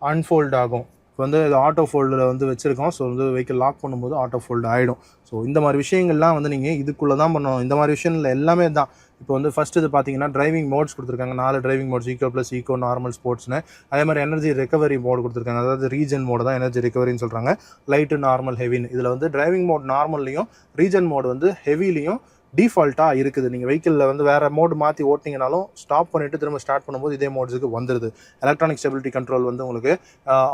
அன்ஃபோல்ட் ஆகும். இப்போ வந்து இது ஆட்டோ ஃபோல்டில் வந்து வச்சுருக்கோம். ஸோ வந்து வெஹிக்கிள் லாக் பண்ணும்போது ஆட்டோ ஃபோல்டு ஆகிடும். ஸோ இந்த மாதிரி விஷயங்கள்லாம் வந்து நீங்கள் இதுக்குள்ளே தான் பண்ணணும். இந்த மாதிரி விஷயங்கள் எல்லாமே தான். இப்போ வந்து ஃபஸ்ட் இது பார்த்தீங்கன்னா டிரைவிங் மோட்ஸ் கொடுத்துருக்காங்க. 4 driving modes, eco plus, eco, normal, ஸ்போர்ட்ஸ்னு. அதே மாதிரி எனர்ஜி ரெக்கவரி மோட் கொடுத்துருக்காங்க. அதாவது ரீஜன் மோடு தான் எனர்ஜி ரெக்கவரின்னு சொல்கிறாங்க. லைட்டு, நார்மல், ஹெவின்னு. இதில் வந்து டிரைவிங் மோட் நார்மல்லையும் ரீஜன் மோடு வந்து ஹெவிலையும் டிஃபால்ட்டாக இருக்குது. நீங்கள் வெஹிக்கிளில் வந்து வேறு மோடு மாற்றி ஓட்டிங்கனாலும் ஸ்டாப் பண்ணிவிட்டு திரும்ப ஸ்டார்ட் பண்ணும்போது இதே மோட்ஸுக்கு வந்துடுது. எலக்ட்ரானிக் ஸ்டெபிலிட்டி கண்ட்ரோல் வந்து உங்களுக்கு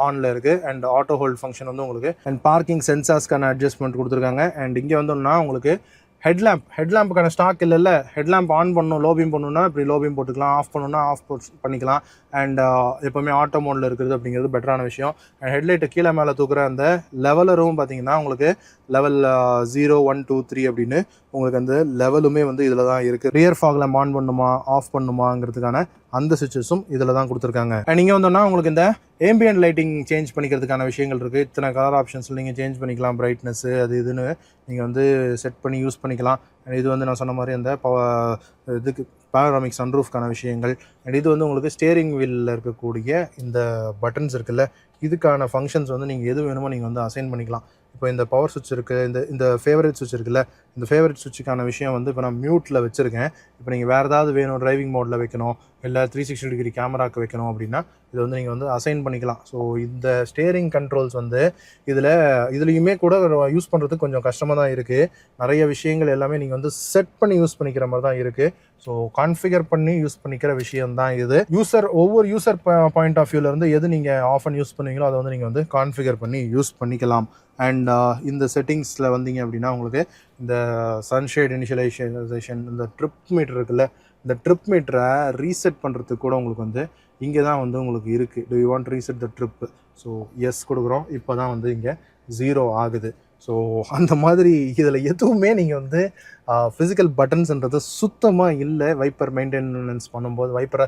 ஆனில் இருக்குது. அண்ட் ஆட்டோ ஹோல்ட் ஃபங்க்ஷன் வந்து உங்களுக்கு அண்ட் பார்க்கிங் சென்சார்ஸ்க்கான அட்ஜஸ்ட்மெண்ட் கொடுத்துருக்காங்க. அண்ட் இங்கே வந்தோம்னா உங்களுக்கு ஹெட்லாம்புக்கான ஸ்டாக் இல்லைல்ல. ஹெட்லாம்ப் ஆன் பண்ணணும், லோ பீம் பண்ணணும்னா இப்படி லோ பீம் போட்டுக்கலாம், ஆஃப் பண்ணணும்னா ஆஃப் பண்ணிக்கலாம். அண்ட் எப்போவுமே ஆட்டோ மோடில் இருக்கிறது அப்படிங்கிறது பெட்டரான விஷயம். அண்ட் ஹெட்லைட்டை கீழே மேலே தூக்குற அந்த லெவலரும் பார்த்தீங்கன்னா உங்களுக்கு லெவல் 0, 1, 2, 3 அப்படின்னு உங்களுக்கு அந்த லெவலுமே வந்து இதில் தான் இருக்குது. ரியர் ஃபாகில் ஆன் பண்ணுமா ஆஃப் பண்ணுமாங்கிறதுக்கான அந்த சுவிட்சஸும் இதில் தான் கொடுத்துருக்காங்க. அண்ட் இங்கே வந்தோம்னா உங்களுக்கு இந்த ஏம்பியன்ட் லைட்டிங் சேஞ்ச் பண்ணிக்கிறதுக்கான விஷயங்கள் இருக்குது. இத்தனை கலர் ஆப்ஷன்ஸில் நீங்கள் சேஞ்ச் பண்ணிக்கலாம். பிரைட்னஸ்ஸு அது இதுன்னு நீங்கள் வந்து செட் பண்ணி யூஸ் பண்ணிக்கலாம். அண்ட் இது வந்து நான் சொன்ன மாதிரி அந்த இதுக்கு பேனராமிக் சன்ரூஃப்கான விஷயங்கள். அண்ட் இது வந்து உங்களுக்கு ஸ்டேரிங் வீலில் இருக்கக்கூடிய இந்த பட்டன்ஸ் இருக்குல்ல, இதுக்கான ஃபங்க்ஷன்ஸ் வந்து நீங்கள் எது வேணுமோ நீங்கள் வந்து அசைன் பண்ணிக்கலாம். இப்போ இந்த பவர் சுவிட்ச் இருக்குது, இந்த ஃபேவரட் சுவிட்ச் இருக்குல்ல, இந்த ஃபேவரட் சுவிட்சுக்கான விஷயம் வந்து இப்போ நான் மியூட்டில் வச்சுருக்கேன். இப்போ நீங்கள் வேறு ஏதாவது வேணும், டிரைவிங் மோடில் வைக்கணும், இல்லை 360 டிகிரி கேமராக்கு வைக்கணும் அப்படின்னா இது வந்து நீங்கள் வந்து அசைன் பண்ணிக்கலாம். ஸோ இந்த ஸ்டேரிங் கண்ட்ரோல்ஸ் வந்து இதுலேயுமே கூட யூஸ் பண்ணுறதுக்கு கொஞ்சம் கஷ்டமாக தான் இருக்குது. நிறைய விஷயங்கள் எல்லாமே நீங்கள் வந்து செட் பண்ணி யூஸ் பண்ணிக்கிற மாதிரி தான் இருக்குது. ஸோ கான்ஃபிகர் பண்ணி யூஸ் பண்ணிக்கிற விஷயம் தான் இது. ஒவ்வொரு யூசர் பாயிண்ட் ஆஃப் வியூலேருந்து எது நீங்கள் ஆஃப் அண்ட் யூஸ் பண்ணுவீங்களோ அதை வந்து நீங்கள் வந்து கான்ஃபிகர் பண்ணி யூஸ் பண்ணிக்கலாம். அண்ட் இந்த செட்டிங்ஸில் வந்தீங்க அப்படின்னா உங்களுக்கு இந்த சன்ஷேட் இனிஷியலைசேஷன், இந்த ட்ரிப் மீட்டர் இருக்குல்ல, இந்த ட்ரிப் மீட்டரை ரீசெட் பண்ணுறதுக்கு கூட உங்களுக்கு வந்து இங்கே தான் வந்து உங்களுக்கு இருக்குது. Do you want reset the trip? So yes கொடுக்குறோம். இப்போ தான் வந்து இங்கே 0 ஆகுது. ஸோ அந்த மாதிரி இதில் எதுவுமே நீங்கள் வந்து ஃபிசிக்கல் பட்டன்ஸ்ன்றது சுத்தமாக இல்லை. வைப்பர் மெயின்டெனன்ஸ் பண்ணும்போது வைப்பரை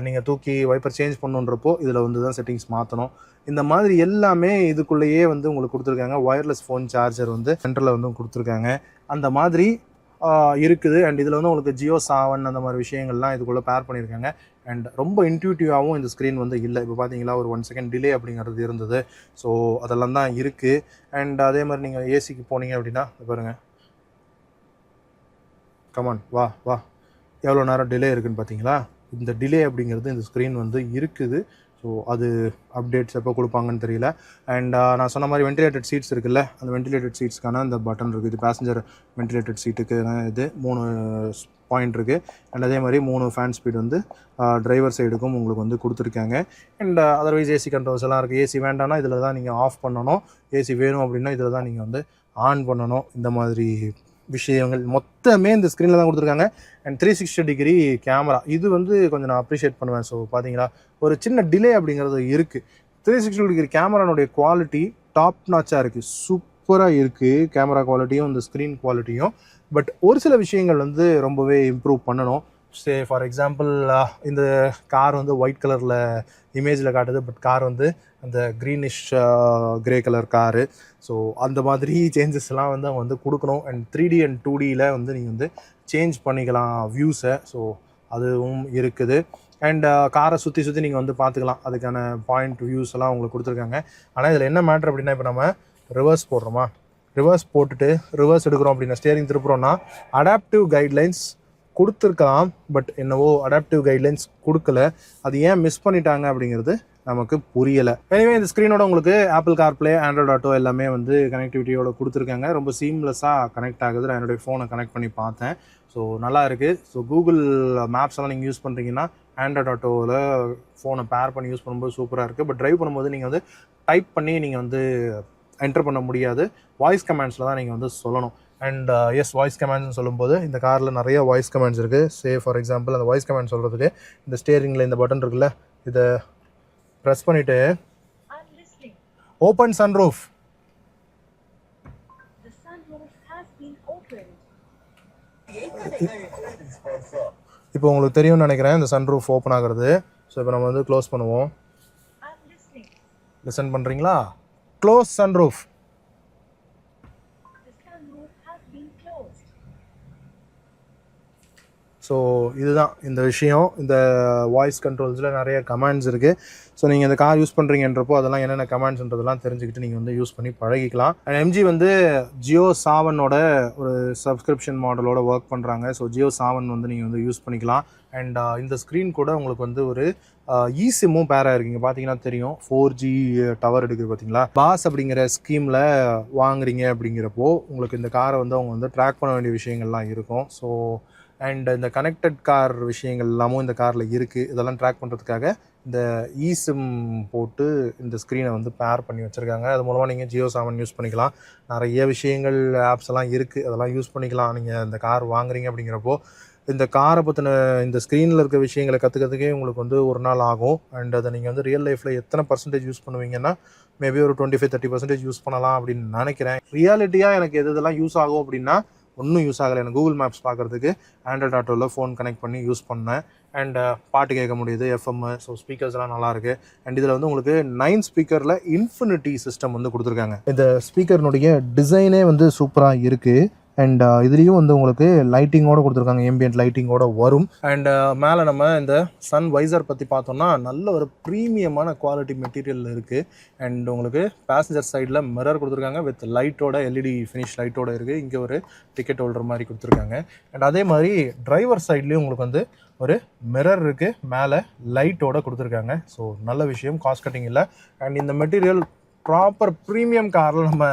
நீங்கள் தூக்கி வைப்பர் சேஞ்ச் பண்ணுன்றப்போ இதில் வந்து தான் செட்டிங்ஸ் மாற்றணும். இந்த மாதிரி எல்லாமே இதுக்குள்ளேயே வந்து உங்களுக்கு கொடுத்துருக்காங்க. ஒயர்லெஸ் ஃபோன் சார்ஜர் வந்து சென்டரில் வந்து கொடுத்துருக்காங்க. அந்த மாதிரி இருக்குது. அண்ட் இதில் வந்து உங்களுக்கு ஜியோ 7 அந்த மாதிரி விஷயங்கள்லாம் இதுக்குள்ளே பேர் பண்ணியிருக்காங்க. அண்ட் ரொம்ப இன்ட்யூட்டிவாகவும் இந்த ஸ்க்ரீன் வந்து இல்லை. இப்போ பார்த்தீங்களா ஒரு 1 செகண்ட் டிலே அப்படிங்கிறது இருந்தது. ஸோ அதெல்லாம் தான் இருக்குது. அண்ட் அதே மாதிரி நீங்கள் ஏசிக்கு போனீங்க அப்படின்னா பாருங்கள், கமான் வா எவ்வளோ நேரம் டிலே இருக்குதுன்னு பார்த்தீங்களா? இந்த டிலே அப்படிங்கிறது இந்த ஸ்க்ரீன் வந்து இருக்குது. ஸோ அது அப்டேட்ஸ் எப்போ கொடுப்பாங்கன்னு தெரியல. அண்ட் நான் சொன்ன மாதிரி வென்டிலேட்டட் சீட்ஸ் இருக்குல்ல, அந்த வென்டிலேட்டட் சீட்ஸ்க்கான அந்த பட்டன் இருக்குது. இது பேசஞ்சர் வென்டிலேட்டட் சீட்டுக்கு இது 3 பாயிண்ட் இருக்குது. அண்ட் அதே மாதிரி 3 ஃபேன் ஸ்பீட் வந்து டிரைவர் சைடுக்கும் உங்களுக்கு வந்து கொடுத்துருக்காங்க. அண்ட் அதர்வைஸ் ஏசி கண்ட்ரோல்ஸ் எல்லாம் இருக்குது. ஏசி வேண்டாம்னா இதில் தான் நீங்கள் ஆஃப் பண்ணணும். ஏசி வேணும் அப்படின்னா இதில் தான் நீங்கள் வந்து ஆன் பண்ணணும். இந்த மாதிரி விஷயங்கள் மொத்தமே இந்த ஸ்க்ரீனில் தான் கொடுத்துருக்காங்க. அண்ட் 360 டிகிரி கேமரா, இது வந்து கொஞ்சம் நான் அப்ரிஷியேட் பண்ணுவேன். ஸோ பார்த்தீங்களா ஒரு சின்ன டிலே அப்படிங்கிறது இருக்குது. 360 டிகிரி கேமரானுடைய குவாலிட்டி டாப் நாச்சாக இருக்குது. சூப்பராக இருக்குது கேமரா குவாலிட்டியும் இந்த ஸ்க்ரீன் குவாலிட்டியும். பட் ஒரு சில விஷயங்கள் வந்து ரொம்பவே இம்ப்ரூவ் பண்ணணும். ஃபார் எக்ஸாம்பிள் இந்த கார் வந்து ஒயிட் கலரில் இமேஜில் காட்டுது. பட் கார் வந்து அந்த greenish grey colour car. So அந்த மாதிரி சேஞ்சஸ்லாம் வந்து அவங்க வந்து கொடுக்கணும். அண்ட் 3D அண்ட் 2Dயில் வந்து நீங்கள் வந்து சேஞ்ச் பண்ணிக்கலாம் வியூஸை. ஸோ அதுவும் இருக்குது. அண்ட் காரை சுற்றி நீங்கள் வந்து பார்த்துக்கலாம். அதுக்கான பாயிண்ட் வியூஸ் எல்லாம் உங்களுக்கு கொடுத்துருக்காங்க. ஆனால் இதில் என்ன மேட்ரு அப்படின்னா, இப்போ நம்ம ரிவர்ஸ் போடுறோமா, ரிவர்ஸ் போட்டுட்டு ரிவர்ஸ் எடுக்கிறோம் அப்படின்னா, ஸ்டியரிங் திருப்புறோம்னா அடாப்டிவ் கைட்லைன்ஸ் கொடுத்துருக்கலாம், பட் என்னவோ அடாப்டிவ் கைட்லைன்ஸ் கொடுக்கல. அது ஏன் மிஸ் பண்ணிட்டாங்க அப்படிங்கிறது நமக்கு புரியலை. எனிவே இந்த ஸ்க்ரீனோட உங்களுக்கு ஆப்பிள் கார்ப்ளே, ஆண்ட்ராய்டு ஆட்டோ எல்லாமே வந்து கனெக்டிவிட்டியோட கொடுத்துருக்காங்க. ரொம்ப சீம்லெஸ்ஸாக கனெக்ட் ஆகுது. நான் என்னுடைய ஃபோனை கனெக்ட் பண்ணி பார்த்தேன். ஸோ நல்லா இருக்குது. ஸோ கூகுள் மேப்ஸ் எல்லாம் நீங்கள் யூஸ் பண்ணுறீங்கன்னா ஆண்ட்ராய்டு ஆட்டோவில் ஃபோனை பேர் பண்ணி யூஸ் பண்ணும்போது சூப்பராக இருக்குது. பட் ட்ரைவ் பண்ணும்போது நீங்கள் வந்து டைப் பண்ணி நீங்கள் வந்து என்டர் பண்ண முடியாது. வாய்ஸ் கமாண்ட்ஸில் தான் நீங்கள் வந்து சொல்லணும். அண்ட் எஸ், வாய்ஸ் கமாண்ட்ஸ்னு சொல்லும்போது இந்த காரில் நிறைய வாய்ஸ் கமாண்ட்ஸ் இருக்குது. ஃபார் எக்ஸாம்பிள் அந்த வாய்ஸ் கமாண்ட் சொல்கிறதுக்கு இந்த ஸ்டியரிங்கில் இந்த பட்டன் இருக்குல்ல, இதை ப்ரெஸ் பண்ணிவிட்டு ஓப்பன் சன்ரூஃப். இப்போ உங்களுக்கு தெரியும்னு நினைக்கிறேன் இந்த சன்ரூஃப் ஓப்பன் ஆகிறது. ஸோ இப்போ நம்ம வந்து க்ளோஸ் பண்ணுவோம். லிசன் பண்ணுறீங்களா? Close sunroof. ஸோ இதுதான் இந்த விஷயம். இந்த வாய்ஸ் கண்ட்ரோல்ஸில் நிறைய கமாண்ட்ஸ் இருக்குது. ஸோ நீங்கள் இந்த கார் யூஸ் பண்ணுறீங்கன்றப்போ அதெல்லாம் என்னென்ன கமாண்ட்ஸ்ன்றதெல்லாம் தெரிஞ்சுக்கிட்டு நீங்கள் வந்து யூஸ் பண்ணி பழகிக்கலாம். அண்ட் எம்ஜி வந்து ஜியோ சாவனோட ஒரு சப்ஸ்கிரிப்ஷன் மாடலோட ஒர்க் பண்ணுறாங்க. ஸோ ஜியோ சாவன் வந்து நீங்கள் வந்து யூஸ் பண்ணிக்கலாம். அண்ட் இந்த ஸ்க்ரீன் கூட உங்களுக்கு வந்து ஒரு இசிம்மும் பேராக இருக்குங்க. பார்த்தீங்கன்னா தெரியும், 4G டவர் எடுக்குது பார்த்தீங்களா. பாஸ் அப்படிங்கிற ஸ்கீமில் வாங்குறீங்க அப்படிங்கிறப்போ உங்களுக்கு இந்த காரை வந்து அவங்க வந்து ட்ராக் பண்ண வேண்டிய விஷயங்கள்லாம் இருக்கும். ஸோ அண்ட் இந்த கனெக்டட் கார் விஷயங்கள் எல்லாமும் இந்த காரில் இருக்குது. இதெல்லாம் ட்ராக் பண்ணுறதுக்காக இந்த இசிம் போட்டு இந்த ஸ்க்ரீனை வந்து பேர் பண்ணி வச்சுருக்காங்க. அது மூலமாக நீங்கள் ஜியோ சாவன் யூஸ் பண்ணிக்கலாம். நிறைய விஷயங்கள் ஆப்ஸ் எல்லாம் இருக்குது, அதெல்லாம் யூஸ் பண்ணிக்கலாம். நீங்கள் இந்த கார் வாங்குறீங்க அப்படிங்கிறப்போ இந்த காரை பற்றின இந்த ஸ்க்ரீனில் இருக்க விஷயங்களை கற்றுக்கிறதுக்கே உங்களுக்கு வந்து ஒரு நாள் ஆகும். அண்ட் அதை நீங்கள் வந்து ரியல் லைஃப்பில் எத்தனை பர்சன்டேஜ் யூஸ் பண்ணுவீங்கன்னா மேபி ஒரு 25-30% யூஸ் பண்ணலாம் அப்படின்னு நினைக்கிறேன். ரியாலிட்டியாக எனக்கு இதெல்லாம் யூஸ் ஆகும் அப்படின்னா ஒன்றும் யூஸ் ஆகலை. எனக்கு கூகுள் மேப்ஸ் பார்க்குறதுக்கு ஆண்ட்ராய்டு ஆட்டோவில் ஃபோன் கனெக்ட் பண்ணி யூஸ் பண்ணேன். அண்ட் பாட்டு கேட்க முடியுது, எஃப்எம். ஸோ ஸ்பீக்கர்ஸ்லாம் நல்லாயிருக்கு. அண்ட் இதில் வந்து உங்களுக்கு 9 ஸ்பீக்கரில் இன்ஃபினிட்டி சிஸ்டம் வந்து கொடுத்துருக்காங்க. இந்த ஸ்பீக்கர்னுடைய டிசைனே வந்து சூப்பராக இருக்குது. அண்ட் இதுலேயும் வந்து உங்களுக்கு லைட்டிங்கோடு கொடுத்துருக்காங்க, ஏம்பியன்ட் லைட்டிங்கோடு வரும். அண்ட் மேலே நம்ம இந்த சன் வைசர் பற்றி பார்த்தோம்னா நல்ல ஒரு ப்ரீமியமான குவாலிட்டி மெட்டீரியல் இருக்குது. அண்ட் உங்களுக்கு பேசஞ்சர் சைடில் மிரர் கொடுத்துருக்காங்க வித் லைட்டோட, எல்இடி ஃபினிஷ் லைட்டோடு இருக்குது. இங்கே ஒரு டிக்கெட் ஹோல்டர் மாதிரி கொடுத்துருக்காங்க. அண்ட் அதே மாதிரி டிரைவர் சைட்லேயும் உங்களுக்கு வந்து ஒரு மிரர் இருக்குது, மேலே லைட்டோட கொடுத்துருக்காங்க. ஸோ நல்ல விஷயம், காஸ்ட் கட்டிங் இல்லை. அண்ட் இந்த மெட்டீரியல் ப்ராப்பர் ப்ரீமியம் காரில் நம்ம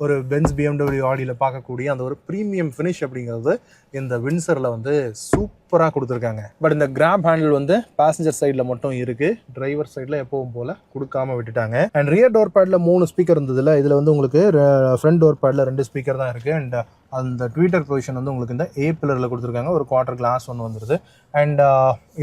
ஒரு பென்ஸ், BMW, ஆடியில் பார்க்கக்கூடிய அந்த ஒரு ப்ரீமியம் ஃபினிஷ் அப்படிங்கிறது இந்த வின்சரில் வந்து சூப்பராக கொடுத்துருக்காங்க. பட் இந்த கிராப் ஹேண்டில் வந்து பேசஞ்சர் சைடில் மட்டும் இருக்குது, டிரைவர் சைடில் எப்பவும் போல் கொடுக்காம விட்டுட்டாங்க. அண்ட் ரியர் டோர் பேடில் 3 ஸ்பீக்கர் இருந்ததில்ல, இதில் வந்து உங்களுக்கு ஃப்ரண்ட் டோர் பேடில் 2 ஸ்பீக்கர் தான் இருக்குது. அண்ட் அந்த ட்வீட்டர் பொசிஷன் வந்து உங்களுக்கு இந்த A பில்லரில் கொடுத்துருக்காங்க. ஒரு குவார்ட்டர் கிளாஸ் ஒன்று வந்துடுது. அண்ட்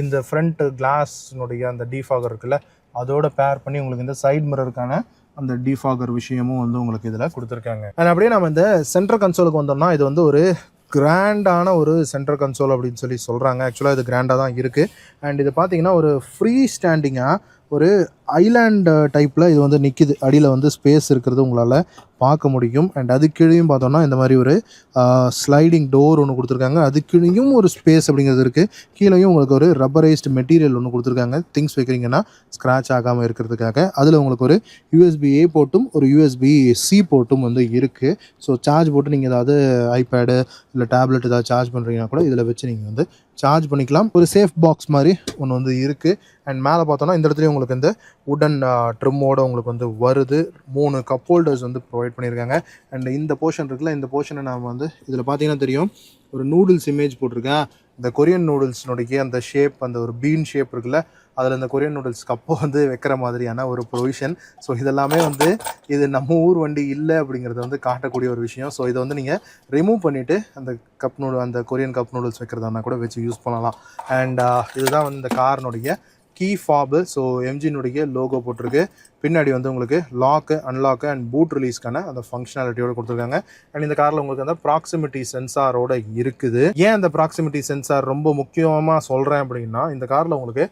இந்த ஃப்ரண்ட் கிளாஸ்னுடைய அந்த டீஃபாகர் இருக்குல்ல, அதோட பேர் பண்ணி உங்களுக்கு இந்த சைட் மிரருக்கான அந்த டிஃபாகர் விஷயமும் வந்து உங்களுக்கு இதில் கொடுத்துருக்காங்க. அண்ட் அப்படியே நம்ம இந்த சென்ட்ரல் கன்சோலுக்கு வந்தோம்னா இது வந்து ஒரு கிராண்டான ஒரு சென்ட்ரல் கன்சோல் அப்படின்னு சொல்கிறாங்க. ஆக்சுவலாக இது கிராண்டாக தான் இருக்குது. அண்ட் இது பார்த்தீங்கன்னா ஒரு ஃப்ரீ ஸ்டாண்டிங்காக ஒரு ஐலாண்ட் டைப்பில் இது வந்து நிற்கிது. அடியில் வந்து ஸ்பேஸ் இருக்கிறது உங்களால் பார்க்க முடியும். அண்ட் அது கீழேயும் பார்த்தோம்னா இந்த மாதிரி ஒரு ஸ்லைடிங் டோர் ஒன்று கொடுத்துருக்காங்க. அது கீழேயும் ஒரு ஸ்பேஸ் அப்படிங்கிறது இருக்குது. கீழேயும் உங்களுக்கு ஒரு ரப்பரைஸ்டு மெட்டீரியல் ஒன்று கொடுத்துருக்காங்க, திங்ஸ் வைக்கிறீங்கன்னா ஸ்க்ராட்ச் ஆகாமல் இருக்கிறதுக்காக. அதில் உங்களுக்கு ஒரு USB-A போர்ட்டும் ஒரு USB-C போர்ட்டும் வந்து இருக்குது. ஸோ சார்ஜ் போட்டு நீங்கள் ஏதாவது ஐபேடு இல்லை டேப்லெட் ஏதாவது சார்ஜ் பண்ணுறீங்கன்னா கூட இதில் வச்சு நீங்கள் வந்து சார்ஜ் பண்ணிக்கலாம். ஒரு சேஃப் பாக்ஸ் மாதிரி ஒன்று வந்து இருக்குது. அண்ட் மேலே பார்த்தோன்னா இந்த இடத்துலையும் உங்களுக்கு இந்த உடன் ட்ரிம்மோடு உங்களுக்கு வந்து வருது. 3 கப் ஹோல்டர்ஸ் வந்து ப்ரொவைட் பண்ணியிருக்காங்க. அண்ட் இந்த போர்ஷன் இருக்குல்ல, இந்த போர்ஷனை நாம் வந்து இதில் பார்த்தீங்கன்னா தெரியும், ஒரு நூடுல்ஸ் இமேஜ் போட்டிருக்கேன். இந்த கொரியன் நூடுல்ஸ்னுடைய அந்த ஷேப், அந்த ஒரு பீன் ஷேப் இருக்குல்ல, அதில் இந்த கொரியன் நூடுல்ஸ் கப்போ வந்து வைக்கிற மாதிரியான ஒரு ப்ரொவிஷன். ஸோ இதெல்லாமே வந்து இது நம்ம ஊர் வண்டி இல்லை அப்படிங்கிறத வந்து காட்டக்கூடிய ஒரு விஷயம். ஸோ இதை வந்து நீங்கள் ரிமூவ் பண்ணிவிட்டு அந்த கப் நூடு, அந்த கொரியன் கப் நூடுல்ஸ் வைக்கிறதா கூட வச்சு யூஸ் பண்ணலாம். அண்ட் இதுதான் வந்து இந்த காரினுடைய கீ ஃபாபு. ஸோ எம்ஜினுடைய லோகோ போட்டிருக்கு. பின்னாடி வந்து உங்களுக்கு லாக்கு, அன்லாக்கு அண்ட் பூட் ரிலீஸ்க்கான அந்த ஃபங்க்ஷனாலிட்டியோட கொடுத்துருக்காங்க. அண்ட் இந்த காரில் உங்களுக்கு அந்த ப்ராக்சிமிட்டி சென்சாரோட இருக்குது. ஏன் அந்த ப்ராக்சிமிட்டி சென்சார் ரொம்ப முக்கியமாக சொல்கிறேன் அப்படின்னா, இந்த காரில் உங்களுக்கு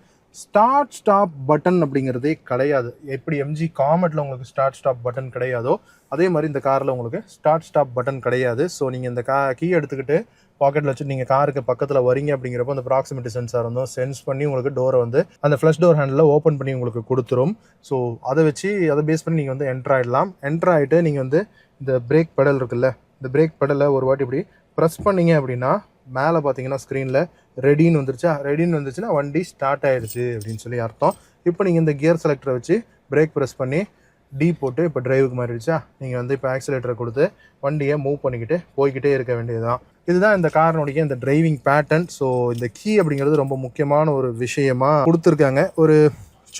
ஸ்டார்ட் ஸ்டாப் பட்டன் அப்படிங்கிறதே கிடையாது. எப்படி எம்ஜி காமெட்டில் உங்களுக்கு ஸ்டார்ட் ஸ்டாப் பட்டன் கிடையாதோ அதே மாதிரி இந்த காரில் உங்களுக்கு ஸ்டார்ட் ஸ்டாப் பட்டன் கிடையாது. ஸோ நீங்கள் இந்த கீ எடுத்துக்கிட்டு பாக்கெட்டில் வச்சு நீங்கள் காருக்கு பக்கத்தில் வரீங்க அப்படிங்கிறப்போ அந்த ப்ராக்சிமிட்டி சென்சார் வந்து சென்ஸ் பண்ணி உங்களுக்கு டோரை வந்து அந்த ஃப்ளஷ் டோர் ஹேண்டில் ஓப்பன் பண்ணி உங்களுக்கு கொடுத்துரும். ஸோ அதை வச்சு அதை பேஸ் பண்ணி நீங்கள் வந்து என்ட்ரு ஆகிடலாம். என்ட்ரு ஆகிட்டு நீங்கள் வந்து இந்த பிரேக் பெடல் இருக்குல்ல, இந்த பிரேக் பெடலை ஒரு வாட்டி இப்படி ப்ரெஸ் பண்ணிங்க அப்படின்னா மேலே பார்த்தீங்கன்னா ஸ்க்ரீனில் ரெடின்னு வந்துருச்சா, ரெடின்னு வந்துருச்சுன்னா வண்டி ஸ்டார்ட் ஆகிடுச்சு அப்படின்னு சொல்லி அர்த்தம். இப்போ நீங்கள் இந்த கியர் செலக்டரை வச்சு பிரேக் ப்ரெஸ் பண்ணி டி போட்டு இப்போ டிரைவுக்கு மாறிடுச்சா, நீங்கள் வந்து இப்போ ஆக்சிலேட்டரை கொடுத்து வண்டியை மூவ் பண்ணிக்கிட்டு போய்கிட்டே இருக்க வேண்டியதுதான். இதுதான் இந்த காரினுடைய இந்த டிரைவிங் பேட்டர்ன். ஸோ இந்த கீ அப்படிங்கிறது ரொம்ப முக்கியமான ஒரு விஷயமா கொடுத்துருக்காங்க. ஒரு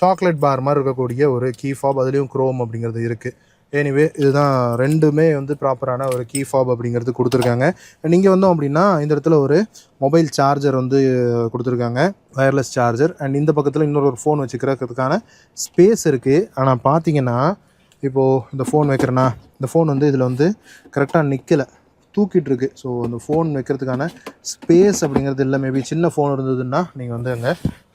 சாக்லேட் பார் மாதிரி இருக்கக்கூடிய ஒரு கீ ஃபாப், அதுலேயும் குரோம் அப்படிங்கிறது இருக்குது. எனிவே இதுதான் ரெண்டுமே வந்து ப்ராப்பரான ஒரு கீ ஃபாப் அப்படிங்கிறது கொடுத்துருக்காங்க. நீங்கள் வந்தோம் அப்படின்னா இந்த இடத்துல ஒரு மொபைல் சார்ஜர் வந்து கொடுத்துருக்காங்க, வயர்லெஸ் சார்ஜர். அண்ட் இந்த பக்கத்தில் இன்னொரு ஃபோன் வச்சுக்கிறதுக்கான ஸ்பேஸ் இருக்குது. ஆனால் பார்த்தீங்கன்னா இப்போது இந்த ஃபோன் வைக்கிறேன்னா இந்த ஃபோன் வந்து இதில் வந்து கரெக்டாக நிற்கலை, தூக்கிட்டு இருக்கு. ஸோ அந்த ஃபோன் வைக்கிறதுக்கான ஸ்பேஸ் அப்படிங்கிறது இல்லை. மேபி சின்ன ஃபோன் இருந்ததுன்னா நீங்கள் வந்து அங்கே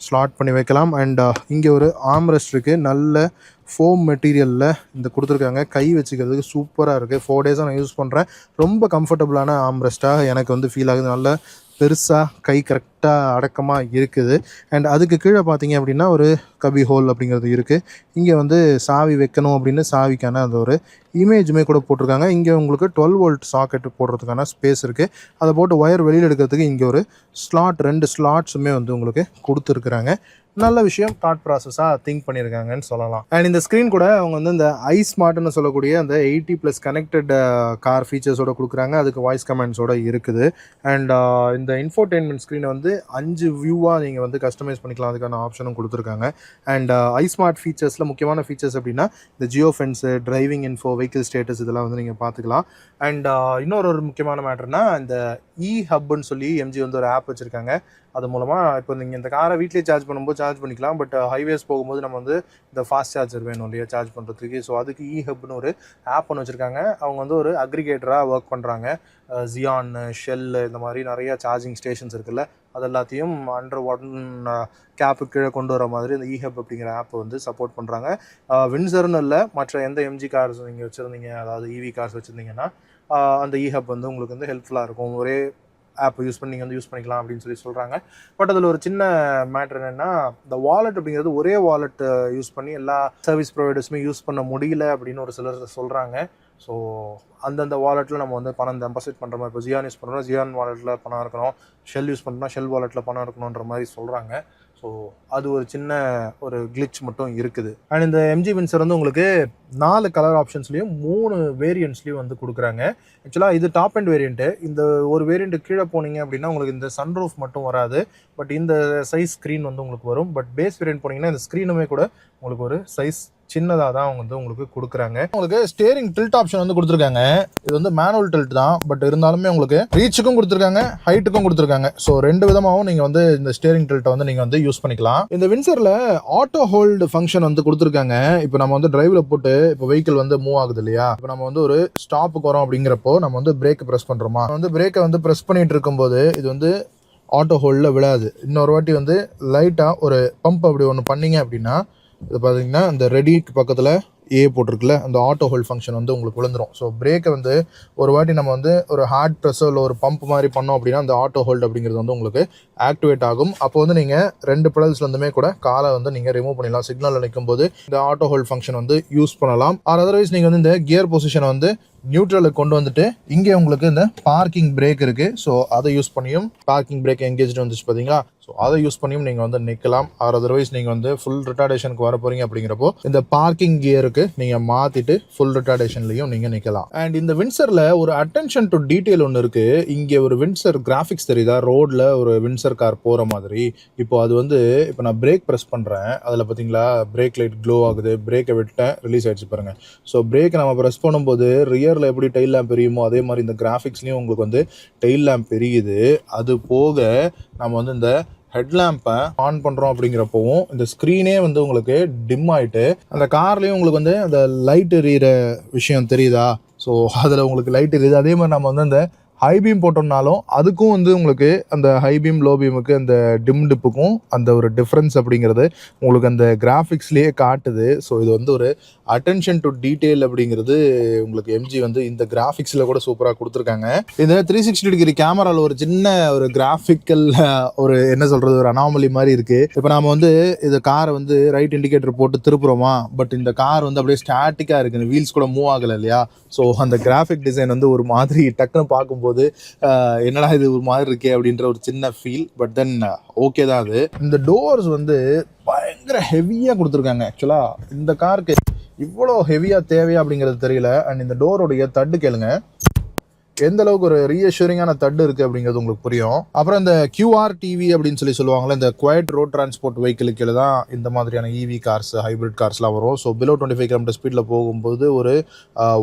ஸ்லாட் பண்ணி வைக்கலாம். அண்ட் இங்கே ஒரு ஆம்ரெஸ்ட் இருக்குது, நல்ல ஃபோம் மெட்டீரியலில் இந்த கொடுத்துருக்காங்க. கை வச்சுக்கிறதுக்கு சூப்பராக இருக்குது. 4 டேஸாக நான் யூஸ் பண்ணுறேன். ரொம்ப கம்ஃபர்டபுளான ஆம்ரெஸ்ட்டாக எனக்கு வந்து ஃபீல் ஆகுது. நல்ல பெருசாக கை கரெக்டாக அடக்கமாக இருக்குது. அண்ட் அதுக்கு கீழே பார்த்தீங்க அப்படின்னா ஒரு கபி ஹோல் அப்படிங்கிறது இருக்குது. இங்கே வந்து சாவி வைக்கணும் அப்படின்னு சாவிக்கான அந்த ஒரு இமேஜுமே கூட போட்டிருக்காங்க. இங்கே உங்களுக்கு 12 வோல்ட் சாக்கெட் போடுறதுக்கான ஸ்பேஸ் இருக்குது. அதை போட்டு ஒயர் வெளியில் எடுக்கிறதுக்கு இங்கே ஒரு ஸ்லாட், 2 ஸ்லாட்ஸுமே வந்து உங்களுக்கு கொடுத்துருக்குறாங்க. நல்ல விஷயம், தாட் ப்ராசஸாக திங்க் பண்ணியிருக்காங்கன்னு சொல்லலாம். அண்ட் இந்த ஸ்க்ரீன் கூட அவங்க வந்து இந்த iSmartனு சொல்லக்கூடிய அந்த 80+ கனெக்டட் கார் ஃபீச்சர்ஸோட கொடுக்குறாங்க. அதுக்கு வாய்ஸ் கமெண்ட்ஸோட இருக்குது. அண்ட் இந்த இன்ஃபோடெயின்மெண்ட் ஸ்க்ரீனை வந்து 5 வியூவாக நீங்கள் வந்து கஸ்டமைஸ் பண்ணிக்கலாம், அதுக்கான ஆப்ஷனும் கொடுத்துருக்காங்க. அண்ட் iSmart ஃபீச்சர்ஸில் முக்கியமான ஃபீச்சர்ஸ் அப்படின்னா இந்த Jio fence, driving info, vehicle status இதெல்லாம் வந்து நீங்கள் பார்த்துக்கலாம். அண்ட் இன்னொரு முக்கியமான மேட்டர்னா இந்த ஹப்னு சொல்லி எம்ஜி வந்து ஒரு ஆப் வச்சுருக்காங்க. அது மூலமாக இப்போ நீங்கள் இந்த காரை வீட்டிலே சார்ஜ் பண்ணும்போது சார்ஜ் பண்ணிக்கலாம். பட் ஹைவேஸ் போகும்போது நம்ம வந்து இந்த ஃபாஸ்ட் சார்ஜர் வேணும் இல்லையா சார்ஜ் பண்ணுறதுக்கு. ஸோ அதுக்கு ஹப்னு ஒரு ஆப் ஒன்று வச்சுருக்காங்க. அவங்க வந்து ஒரு அக்ரிகேட்டராக ஒர்க் பண்ணுறாங்க. ஜியான், ஷெல்லு இந்த மாதிரி நிறைய சார்ஜிங் ஸ்டேஷன்ஸ் இருக்குல்ல, அது எல்லாத்தையும் அண்டர் ஒன் கேப்பு கீழே கொண்டு வர மாதிரி இந்த ஹப் அப்படிங்கிற ஆப்பை வந்து சப்போர்ட் பண்ணுறாங்க. வின்சர்னு இல்லை, மற்ற எந்த எம்ஜி கார்ஸ் நீங்கள் வச்சுருந்தீங்க, அதாவது இவி கார்ஸ் வச்சுருந்தீங்கன்னா அந்த ஹப் வந்து உங்களுக்கு வந்து ஹெல்ப்ஃபுல்லாக இருக்கும். ஒரே ஆப் யூஸ் பண்ணி நீங்கள் வந்து யூஸ் பண்ணிக்கலாம் அப்படின்னு சொல்லி சொல்கிறாங்க. பட் அதில் ஒரு சின்ன மேட்ரு என்னென்னா, இந்த வாலெட் அப்படிங்கிறது ஒரே வாலெட் யூஸ் பண்ணி எல்லா சர்வீஸ் ப்ரொவைடர்ஸுமே யூஸ் பண்ண முடியல அப்படின்னு ஒரு சிலர் சொல்கிறாங்க. ஸோ அந்தந்த வாலெட்டில் நம்ம வந்து பணம் டெபாசிட் பண்ணுற மாதிரி, இப்போ ஜியான் யூஸ் பண்ணுறோம்னா ஜியான் வாலெட்டில் பணம் இருக்கணும், ஷெல் யூஸ் பண்ணுறோம்னா ஷெல் வாலெட்டில் பணம் இருக்கணுன்ற மாதிரி சொல்கிறாங்க. ஸோ அது ஒரு சின்ன ஒரு கிளிச் மட்டும் இருக்குது. அண்ட் இந்த எம்ஜி வின்சர் வந்து உங்களுக்கு 4 கலர் ஆப்ஷன்ஸ்லேயும் 3 வேரியன்ட்ஸ்லேயும் வந்து கொடுக்குறாங்க. ஆக்சுவலாக இது டாப் அண்ட் வேரியண்ட்டு. இந்த ஒரு வேரியண்ட்டு கீழே போனீங்க அப்படின்னா உங்களுக்கு இந்த சன்ரூஃப் மட்டும் வராது, பட் இந்த சைஸ் ஸ்க்ரீன் வந்து உங்களுக்கு வரும். பட் பேஸ் வேரியண்ட் போனீங்கன்னா இந்த ஸ்க்ரீனுமே கூட உங்களுக்கு ஒரு சைஸ் சின்னதாக தான் அவங்க வந்து உங்களுக்கு கொடுக்குறாங்க. உங்களுக்கு ஸ்டேரிங் டில்ட் ஆப்ஷன் வந்து கொடுத்துருக்காங்க. இது வந்து மேனுவல் டில்ட் தான், பட் இருந்தாலுமே உங்களுக்கு ரீச்சுக்கும் கொடுத்துருக்காங்க, ஹைட்டுக்கும் கொடுத்துருக்காங்க. ஸோ 2 விதமாகவும் நீங்கள் வந்து இந்த ஸ்டேரிங் டில்ட்டை வந்து நீங்கள் வந்து யூஸ் பண்ணிக்கலாம். இந்த வின்சரில் ஆட்டோ ஹோல்டு ஃபங்க்ஷன் வந்து கொடுத்துருக்காங்க. இப்போ நம்ம வந்து டிரைவில் போட்டு இப்போ வெஹிக்கிள் வந்து மூவ் ஆகுது இல்லையா, இப்போ நம்ம வந்து ஒரு ஸ்டாப்புக்கு வரோம் அப்படிங்கிறப்போ நம்ம வந்து பிரேக் ப்ரெஸ் பண்ணுறோமா, வந்து பிரேக்கை வந்து ப்ரெஸ் பண்ணிட்டு இருக்கும்போது இது வந்து ஆட்டோ ஹோல்டில் விழாது. இன்னொரு வாட்டி வந்து லைட்டாக ஒரு பம்ப் அப்படி ஒன்று பண்ணிங்க அப்படின்னா இது பார்த்தீங்கன்னா இந்த ரெடிக்கு பக்கத்தில் போட்டிருக்குல்ல, அந்த ஆட்டோ ஹோல்ட் ஃபங்க்ஷன் வந்து உங்களுக்கு விழுந்துடும். ஸோ பிரேக்கை வந்து ஒரு வாட்டி நம்ம வந்து ஒரு ஹார்ட் ப்ரெஸ்ஸோ இல்லை ஒரு பம்ப் மாதிரி பண்ணோம் அப்படின்னா அந்த ஆட்டோ ஹோல்ட் அப்படிங்கிறது வந்து உங்களுக்கு ஆக்டிவேட் ஆகும். அப்போ வந்து நீங்கள் 2 பெடல்ஸ்லேருந்துமே கூட காலை வந்து நீங்கள் ரிமூவ் பண்ணிடலாம். சிக்னலில் நிற்கும் போது இந்த ஆட்டோ ஹோல்ட் ஃபங்க்ஷன் வந்து யூஸ் பண்ணலாம். ஆர் அதர்வைஸ் நீங்கள் வந்து இந்த கியர் பொசிஷனை வந்து நியூட்ரலுக்கு கொண்டு வந்துட்டு இங்கே உங்களுக்கு இந்த பார்க்கிங் பிரேக் இருக்குது. ஸோ அதை யூஸ் பண்ணியும் பார்க்கிங் பிரேக் எங்கேஜ் வந்துச்சு பார்த்தீங்களா, ஸோ அதை யூஸ் பண்ணியும் நீங்கள் வந்து நிற்கலாம். ஆர் அதர்வைஸ் நீங்கள் வந்து ஃபுல் ரிட்டார்டேஷனுக்கு வர போகிறீங்க அப்படிங்கிறப்போ இந்த பார்க்கிங் கியருக்கு நீங்கள் மாற்றிட்டு ஃபுல் ரிட்டார்டேஷன்லையும் நீங்கள் நிற்கலாம். அண்ட் இந்த வின்சரில் ஒரு அட்டென்ஷன் டு டீட்டெயில் ஒன்று இருக்குது. இங்கே ஒரு வின்சர் கிராஃபிக்ஸ் தெரியுதா, ரோடில் ஒரு வின்சர் கார் போகிற மாதிரி. இப்போ அது வந்து இப்போ நான் பிரேக் ப்ரெஸ் பண்ணுறேன், அதில் பார்த்தீங்களா பிரேக் லைட் க்ளோ ஆகுது, பிரேக்கை விட்டேன், ரிலீஸ் ஆகிடுச்சு பாருங்கள். ஸோ பிரேக்கை நம்ம ப்ரெஸ் பண்ணும்போது ரியரில் எப்படி டெயில் லேம்ப் எரியுமோ அதே மாதிரி இந்த கிராஃபிக்ஸ்லேயும் உங்களுக்கு வந்து டெயில் லேம்ப் எரியுது. அது போக நம்ம வந்து இந்த ஹெட்லாம்பை ஆன் பண்ணுறோம் அப்படிங்கிறப்பவும் இந்த ஸ்க்ரீனே வந்து உங்களுக்கு டிம் ஆகிட்டு அந்த கார்லேயும் உங்களுக்கு வந்து அந்த லைட் எரியிற விஷயம் தெரியுதா. ஸோ அதில் உங்களுக்கு லைட் எரியுது. அதே மாதிரி நம்ம வந்து அந்த ஹை பீம் போட்டோம்னாலும் அதுக்கும் வந்து உங்களுக்கு அந்த ஹை பீம் லோ பீமுக்கு அந்த டிம் டிப்புக்கும் அந்த ஒரு டிஃப்ரென்ஸ் அப்படிங்கிறது உங்களுக்கு அந்த கிராஃபிக்ஸ்லேயே காட்டுது. ஸோ இது வந்து ஒரு அட்டென்ஷன் டு டீட்டெயில் அப்படிங்கிறது உங்களுக்கு எம்ஜி வந்து இந்த கிராஃபிக்ஸில் கூட சூப்பராக கொடுத்துருக்காங்க. இந்த 360 டிகிரி கேமராவில் ஒரு சின்ன ஒரு கிராஃபிக்கல் ஒரு என்ன சொல்கிறது ஒரு அனாமலி மாதிரி இருக்குது. இப்போ நாம் வந்து இந்த காரை வந்து ரைட் இண்டிகேட்டர் போட்டு திருப்புறோமா, பட் இந்த கார் வந்து அப்படியே ஸ்டாட்டிக்காக இருக்குது, வீல்ஸ் கூட மூவ் ஆகலை இல்லையா. ஸோ அந்த கிராஃபிக் டிசைன் வந்து ஒரு மாதிரி டக்குன்னு பார்க்கும்போது பார்க்கும்போது என்னடா இது ஒரு மாதிரி இருக்கே அப்படின்ற ஒரு சின்ன ஃபீல். பட் தென் ஓகே தான் அது. இந்த டோர்ஸ் வந்து பயங்கர ஹெவியாக கொடுத்துருக்காங்க. ஆக்சுவலாக இந்த காருக்கு இவ்வளோ ஹெவியாக தேவையா அப்படிங்கிறது தெரியல. அண்ட் இந்த டோருடைய தட்டு கேளுங்க, எந்த அளவுக்கு ஒரு ரீஅஷூரிங்கான தட்டு இருக்குது அப்படிங்கிறது உங்களுக்கு புரியும். அப்புறம் இந்த QR டிவி அப்படின்னு சொல்லுவாங்கள்ல, இந்த குவைட் ரோட் டிரான்ஸ்போர்ட் வெஹிக்கிளுக்கு தான் இந்த மாதிரியான இவி கார்ஸ், ஹைப்ரிட் கார்ஸ்லாம் வரும். ஸோ பிலோ 25 km ஸ்பீடில் போகும்போது ஒரு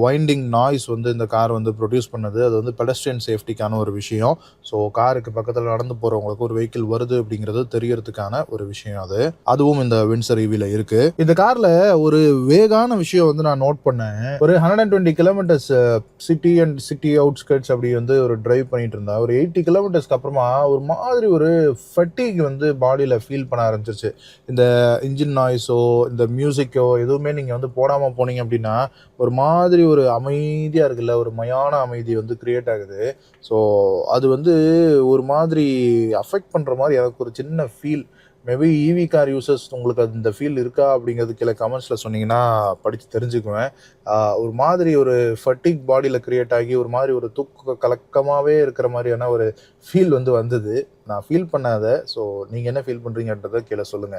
வைண்டிங் நாய்ஸ் வந்து இந்த கார் வந்து ப்ரொடியூஸ் பண்ணுது. அது வந்து பெடஸ்ட்ரியன் சேஃப்டிக்கான ஒரு விஷயம். ஸோ காருக்கு பக்கத்தில் நடந்து போகிறவங்களுக்கு ஒரு வெஹிக்கிள் வருது அப்படிங்கிறது தெரியறதுக்கான ஒரு விஷயம் அது. அதுவும் இந்த வின்சர் ஈவியில் இருக்குது. இந்த காரில் ஒரு வேகான விஷயம் வந்து நான் நோட் பண்ணேன். ஒரு 120 km city and city outskirts அப்படி வந்து ஒரு டிரைவ் பண்ணிட்டு இருந்தா, ஒரு 80 km அப்புறமா ஒரு மாதிரி ஒரு ஃபட்டிக் வந்து பாடியில் ஃபீல் பண்ண ஆரம்பிச்சிருச்சு. இந்த இன்ஜின் நாய்ஸோ இந்த மியூசிக்கோ எதுவுமே நீங்கள் வந்து போடாமல் போனீங்க அப்படின்னா ஒரு மாதிரி ஒரு அமைதியாக இருக்குல்ல, ஒரு மயான அமைதி வந்து கிரியேட் ஆகுது. ஸோ அது வந்து ஒரு மாதிரி அஃபெக்ட் பண்ணுற மாதிரி எனக்கு ஒரு சின்ன ஃபீல். மேபி இவி கார் யூசர்ஸ் உங்களுக்கு அது இந்த ஃபீல் இருக்கா அப்படிங்கிறது கீழே கமெண்ட்ஸில் சொன்னீங்கன்னா படித்து தெரிஞ்சுக்குவேன். ஒரு மாதிரி ஒரு ஃபட்டிக் பாடியில் கிரியேட் ஆகி ஒரு மாதிரி ஒரு தூக்க கலக்கமாகவே இருக்கிற மாதிரியான ஒரு ஃபீல் வந்து வந்தது. நான் ஃபீல் பண்ணாத. ஸோ நீங்கள் என்ன ஃபீல் பண்ணுறீங்கன்றதை கீழே சொல்லுங்கள்.